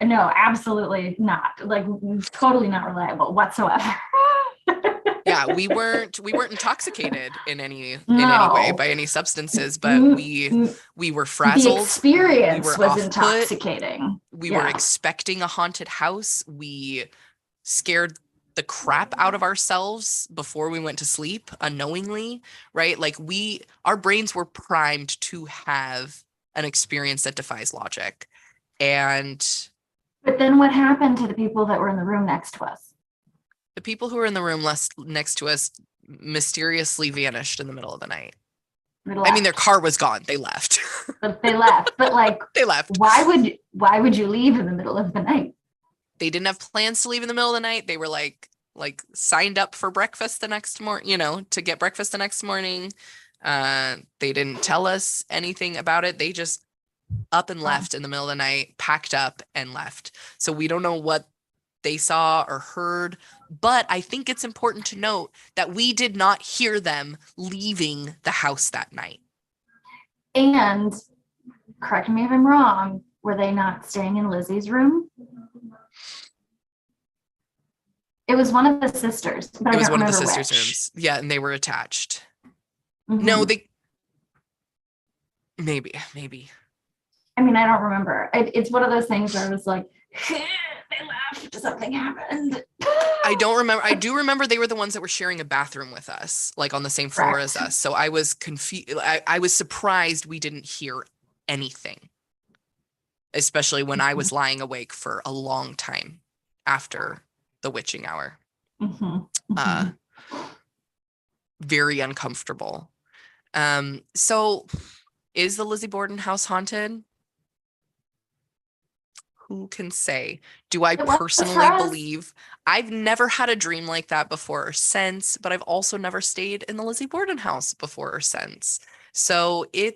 Speaker 2: no, absolutely not. Like, totally not reliable whatsoever.
Speaker 1: Yeah, we weren't intoxicated in any way
Speaker 2: No.
Speaker 1: by any substances, but
Speaker 2: Mm,
Speaker 1: we
Speaker 2: mm.
Speaker 1: we were
Speaker 2: The
Speaker 1: frazzled, we
Speaker 2: experience
Speaker 1: were
Speaker 2: was
Speaker 1: off put,
Speaker 2: intoxicating.
Speaker 1: we were
Speaker 2: Yeah.
Speaker 1: expecting a haunted house, we scared the crap out of ourselves before we went to sleep unknowingly, right? Like our brains were primed to have an experience that defies logic. And
Speaker 2: But then what happened to the people that were in the room next to us?
Speaker 1: the people who were in the room next to us mysteriously vanished in the middle of the night.
Speaker 2: They
Speaker 1: I mean, their
Speaker 2: left.
Speaker 1: car was gone. They left.
Speaker 2: But they left. But like,
Speaker 1: They left.
Speaker 2: why would you leave in the middle of the night?
Speaker 1: They didn't have plans to leave in the middle of the night. They were signed up for breakfast the next morning, to get breakfast the next morning. They didn't tell us anything about it. They just up and left in the middle of the night, packed up and left. So we don't know what they saw or heard, but I think it's important to note that we did not hear them leaving the house that night.
Speaker 2: And correct me if I'm wrong, were they not staying in Lizzie's room? It was one of the sisters, but
Speaker 1: It
Speaker 2: I
Speaker 1: was
Speaker 2: don't
Speaker 1: one of the
Speaker 2: remember
Speaker 1: sisters'
Speaker 2: which.
Speaker 1: rooms. Yeah, and they were attached.
Speaker 2: Mm-hmm.
Speaker 1: No, maybe.
Speaker 2: I mean, I don't remember. It's one of those things where I was like, they left, something happened.
Speaker 1: I don't remember. I do remember they were the ones that were sharing a bathroom with us, like on the same floor
Speaker 2: Correct.
Speaker 1: as us. So I was confused. I was surprised we didn't hear anything, especially when I was lying awake for a long time after the witching hour.
Speaker 2: Mm-hmm.
Speaker 1: Very uncomfortable. So is the Lizzie Borden house haunted? Who can say? Do I personally believe? I've never had a dream like that before or since, but I've also never stayed in the Lizzie Borden house before or since. So I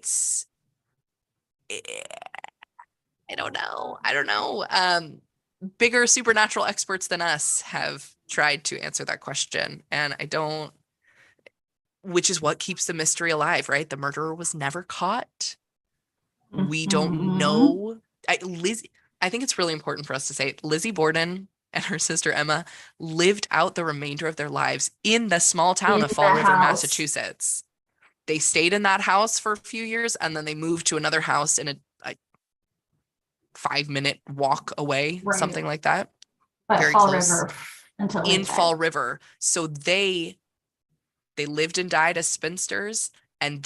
Speaker 1: don't know. I don't know. Bigger supernatural experts than us have tried to answer that question, and I don't, which is what keeps the mystery alive, right? The murderer was never caught. We don't know. I think it's really important for us to say Lizzie Borden and her sister Emma lived out the remainder of their lives in the small town
Speaker 2: In
Speaker 1: of Fall
Speaker 2: the
Speaker 1: River,
Speaker 2: house.
Speaker 1: Massachusetts. They stayed in that house for a few years, and then they moved to another house in a 5-minute walk away,
Speaker 2: Right.
Speaker 1: something like that.
Speaker 2: But
Speaker 1: Very
Speaker 2: Fall
Speaker 1: close.
Speaker 2: River until
Speaker 1: In Fall River. So they lived and died as spinsters, and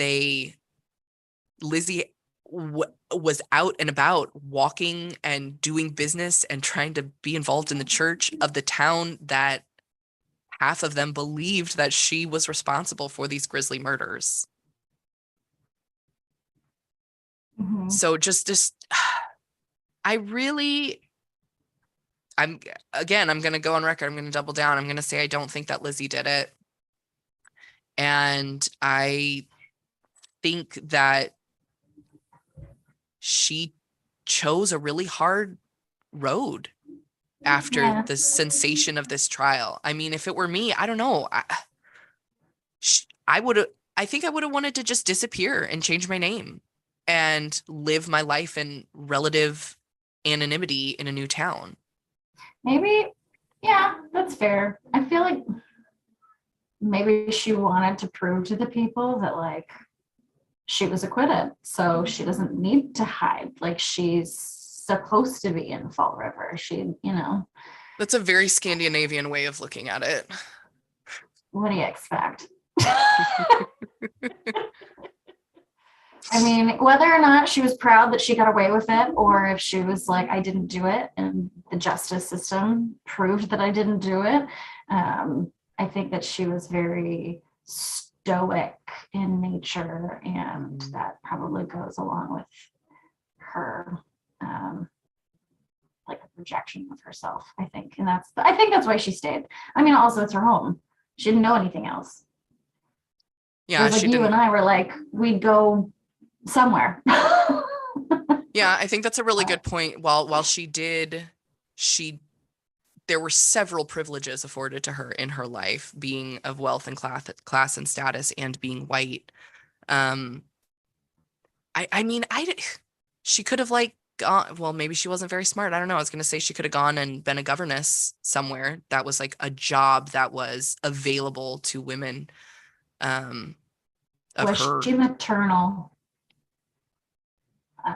Speaker 1: Lizzie was out and about walking and doing business and trying to be involved in the church of the town that half of them believed that she was responsible for these grisly murders.
Speaker 2: Mm-hmm.
Speaker 1: So I'm going to go on record. I'm going to double down. I'm going to say I don't think that Lizzie did it. And I think that she chose a really hard road after the sensation of this trial. I mean, if it were me, I don't know. I think I would have wanted to just disappear and change my name and live my life in relative anonymity in a new town.
Speaker 2: Maybe, yeah, that's fair. I feel like maybe she wanted to prove to the people that like she was acquitted, so she doesn't need to hide. Like she's supposed to be in Fall River.
Speaker 1: That's a very Scandinavian way of looking at it.
Speaker 2: What do you expect? I mean, whether or not she was proud that she got away with it, or if she was like, I didn't do it, and the justice system proved that I didn't do it, I think that she was very stoic in nature, and that probably goes along with her like a projection of herself, I think. And I think that's why she stayed. I mean, also it's her home. She didn't know anything else.
Speaker 1: Yeah,
Speaker 2: like you and I were like, we'd go somewhere.
Speaker 1: Yeah, I think that's a really good point. While she there were several privileges afforded to her in her life, being of wealth and class and status, and being white. Um, I mean, she could have like gone, well, maybe she wasn't very smart. I don't know. I was going to say she could have gone and been a governess somewhere. That was like a job that was available to women of
Speaker 2: Was
Speaker 1: her.
Speaker 2: she maternal? I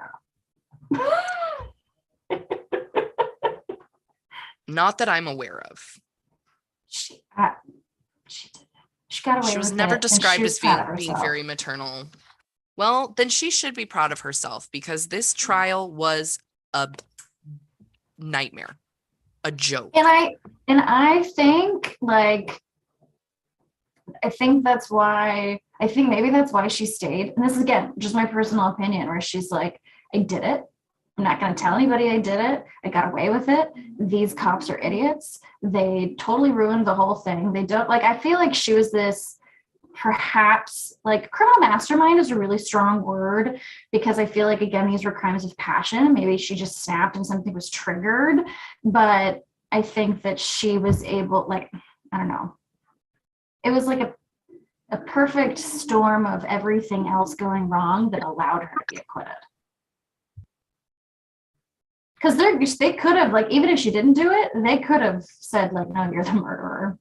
Speaker 2: don't know.
Speaker 1: Not that I'm aware of.
Speaker 2: She, she did it. She got away
Speaker 1: She was
Speaker 2: with
Speaker 1: never
Speaker 2: it, and she
Speaker 1: described
Speaker 2: was
Speaker 1: as
Speaker 2: proud of
Speaker 1: being
Speaker 2: herself.
Speaker 1: very maternal. Well, then she should be proud of herself because this trial was a nightmare, a joke.
Speaker 2: And I think like I think maybe that's why she stayed. And this is again just my personal opinion, where she's like, I did it. I'm not going to tell anybody I did it. I got away with it. These cops are idiots. They totally ruined the whole thing. They don't like, I feel like she was this, perhaps like criminal mastermind is a really strong word, because I feel like, again, these were crimes of passion. Maybe she just snapped and something was triggered. But I think that she was able, like, I don't know. It was like a perfect storm of everything else going wrong that allowed her to be acquitted. Because they could have, like, even if she didn't do it, they could have said, like, no, you're the murderer.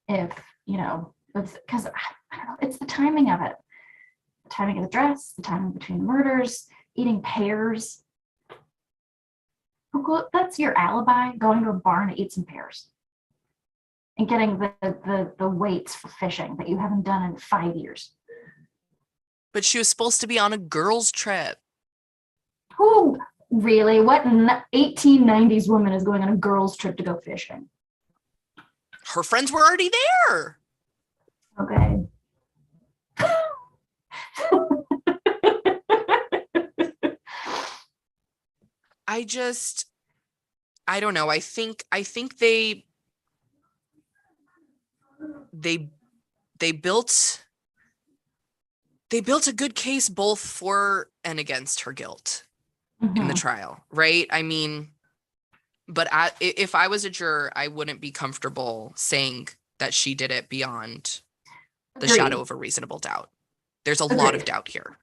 Speaker 2: If, because I don't know, it's the timing of it. The timing of the dress, the timing between the murders, eating pears. That's your alibi, going to a barn to eat some pears and getting the weights for fishing that you haven't done in 5 years.
Speaker 1: But she was supposed to be on a girls' trip.
Speaker 2: Who really? What 1890s woman is going on a girls' trip to go fishing?
Speaker 1: Her friends were already there.
Speaker 2: Okay.
Speaker 1: I don't know. I think they built a good case both for and against her guilt in the trial, right? I mean, but if I was a juror, I wouldn't be comfortable saying that she did it beyond the shadow of a reasonable doubt. There's a lot of doubt here.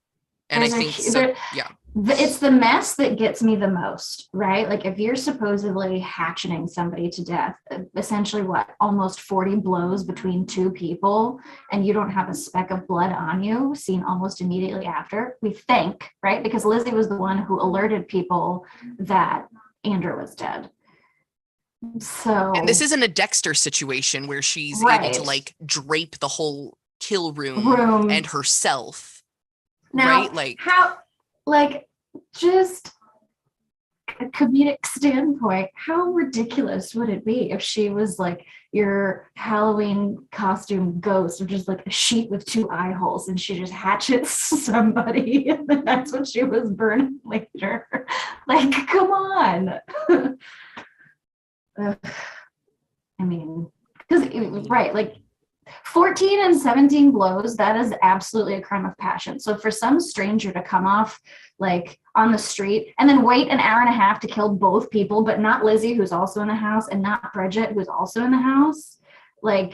Speaker 1: And I think so, yeah.
Speaker 2: It's the mess that gets me the most, right? Like, if you're supposedly hatcheting somebody to death, essentially almost 40 blows between two people, and you don't have a speck of blood on you, seen almost immediately after, we think, right? Because Lizzie was the one who alerted people that Andrew was dead. So,
Speaker 1: and this isn't a Dexter situation where she's able to like drape the whole kill room and herself.
Speaker 2: Now,
Speaker 1: right? Like,
Speaker 2: how, like, just a comedic standpoint, how ridiculous would it be if she was like your Halloween costume ghost, or just like a sheet with two eye holes, and she just hatchets somebody, and then that's what she was burning later? Like, come on. I mean, because, right, like, 14 and 17 blows, that is absolutely a crime of passion. So for some stranger to come off like on the street and then wait an hour and a half to kill both people, but not Lizzie, who's also in the house, and not Bridget, who's also in the house, like,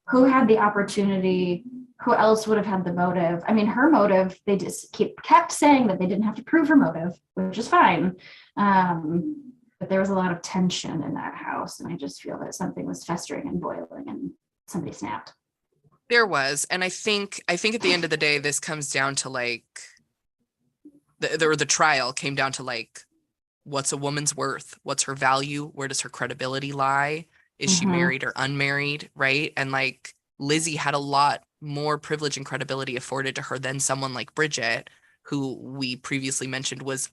Speaker 2: who had the opportunity? Who else would have had the motive? I mean, her motive, they just kept saying that they didn't have to prove her motive, which is fine. But there was a lot of tension in that house, and I just feel that something was festering and boiling, and somebody snapped.
Speaker 1: There was. And I think at the end of the day, this comes down to like the trial came down to like, what's a woman's worth? What's her value? Where does her credibility lie? Is she married or unmarried? Right. And like Lizzie had a lot more privilege and credibility afforded to her than someone like Bridget, who we previously mentioned was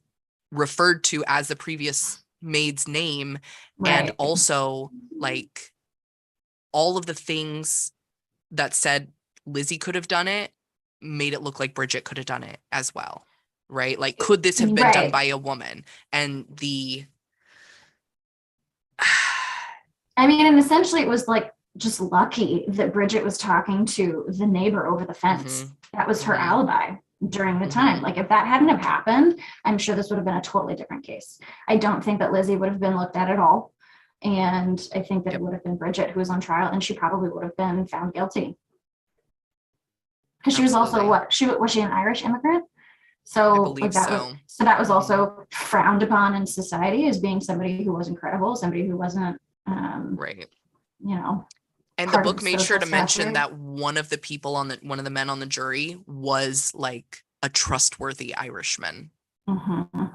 Speaker 1: referred to as the previous maid's name. Right. And also like all of the things that said Lizzie could have done it made it look like Bridget could have done it as well, right? Like, could this have been done by a woman? And
Speaker 2: I mean, and essentially it was like just lucky that Bridget was talking to the neighbor over the fence. That was her alibi. during the time. Like if that hadn't have happened, I'm sure this would have been a totally different case. I don't think that Lizzie would have been looked at all. And I think that it would have been Bridget who was on trial, and she probably would have been found guilty. Because she was also was she an Irish immigrant? So like that was also frowned upon in society as being somebody who wasn't credible, somebody who wasn't
Speaker 1: right.
Speaker 2: You know.
Speaker 1: And the book made sure to mention that one of the men on the jury was like a trustworthy Irishman.
Speaker 2: Mm-hmm.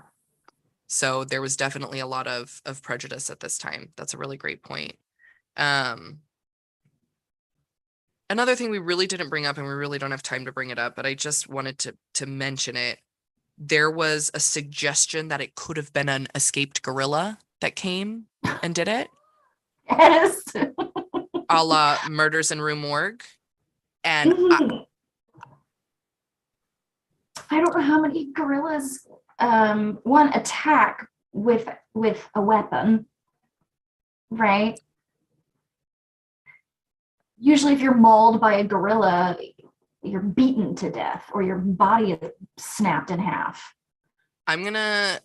Speaker 1: So there was definitely a lot of prejudice at this time. That's a really great point. Another thing we really didn't bring up, and we really don't have time to bring it up, but I just wanted to mention it. There was a suggestion that it could have been an escaped gorilla that came and did it.
Speaker 2: Yes.
Speaker 1: A la Murders in Rue Morgue. And
Speaker 2: I don't know how many gorillas one attack with a weapon, right? Usually if you're mauled by a gorilla, you're beaten to death or your body is snapped in half.
Speaker 1: I'm gonna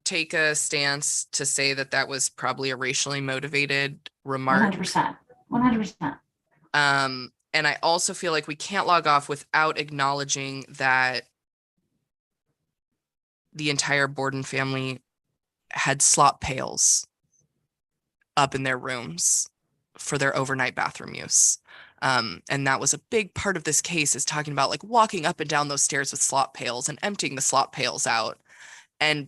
Speaker 1: take a stance to say that was probably a racially motivated remark.
Speaker 2: 100%.
Speaker 1: And I also feel like we can't log off without acknowledging that the entire Borden family had slop pails up in their rooms for their overnight bathroom use. And that was a big part of this case, is talking about like walking up and down those stairs with slop pails and emptying the slop pails out. And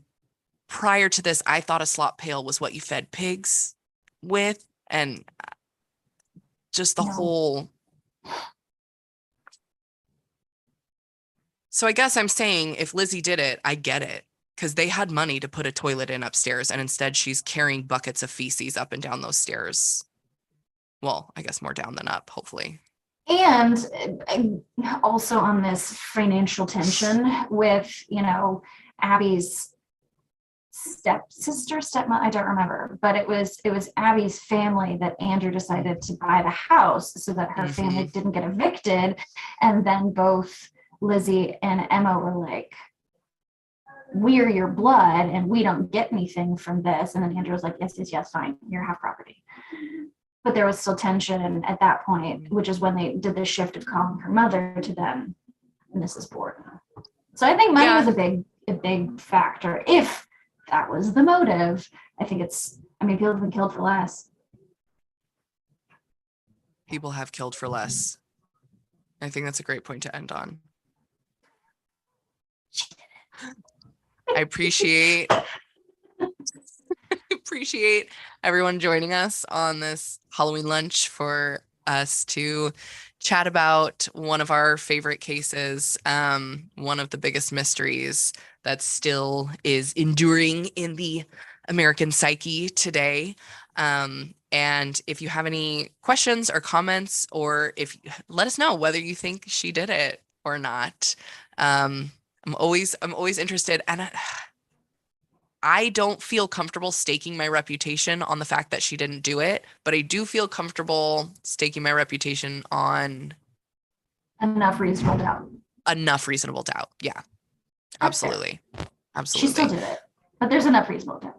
Speaker 1: prior to this, I thought a slop pail was what you fed pigs with, and just the whole. So I guess I'm saying if Lizzie did it, I get it, because they had money to put a toilet in upstairs, and instead she's carrying buckets of feces up and down those stairs. Well, I guess more down than up, hopefully.
Speaker 2: And also on this financial tension with, Abby's stepmom, I don't remember, but it was Abby's family that Andrew decided to buy the house so that her family didn't get evicted. And then both Lizzie and Emma were like, we're your blood and we don't get anything from this. And then Andrew was like, yes, fine, you have property. But there was still tension at that point, which is when they did the shift of calling her mother to then Mrs. Borden. So I think money was a big factor. If that was the motive, I think people have been killed for less.
Speaker 1: People have killed for less. I think that's a great point to end on.
Speaker 2: She did it.
Speaker 1: I appreciate everyone joining us on this Halloween lunch for us to chat about one of our favorite cases, one of the biggest mysteries that still is enduring in the American psyche today. And if you have any questions or comments, or let us know whether you think she did it or not. I'm always interested, and I don't feel comfortable staking my reputation on the fact that she didn't do it, but I do feel comfortable staking my reputation on
Speaker 2: enough reasonable doubt.
Speaker 1: Yeah, absolutely.
Speaker 2: She still did it, but there's enough reasonable doubt.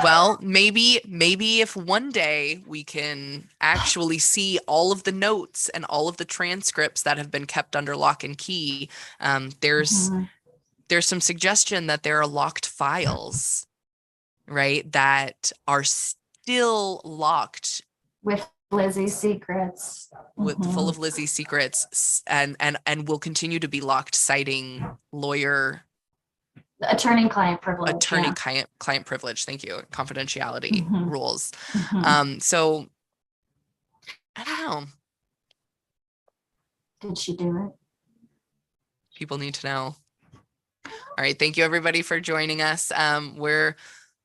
Speaker 1: Well, maybe if one day we can actually see all of the notes and all of the transcripts that have been kept under lock and key, there's some suggestion that there are locked files, right, that are still locked
Speaker 2: with Lizzie's secrets,
Speaker 1: full of Lizzie's secrets, and will continue to be locked, citing
Speaker 2: attorney-client privilege.
Speaker 1: Attorney-client privilege. Thank you. Confidentiality rules. So I don't know.
Speaker 2: Did she do it?
Speaker 1: People need to know. All right. Thank you, everybody, for joining us. We're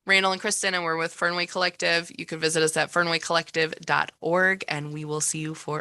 Speaker 1: Randall and Kristen, and we're with Fernway Collective. You can visit us at fernwaycollective.org, and we will see you for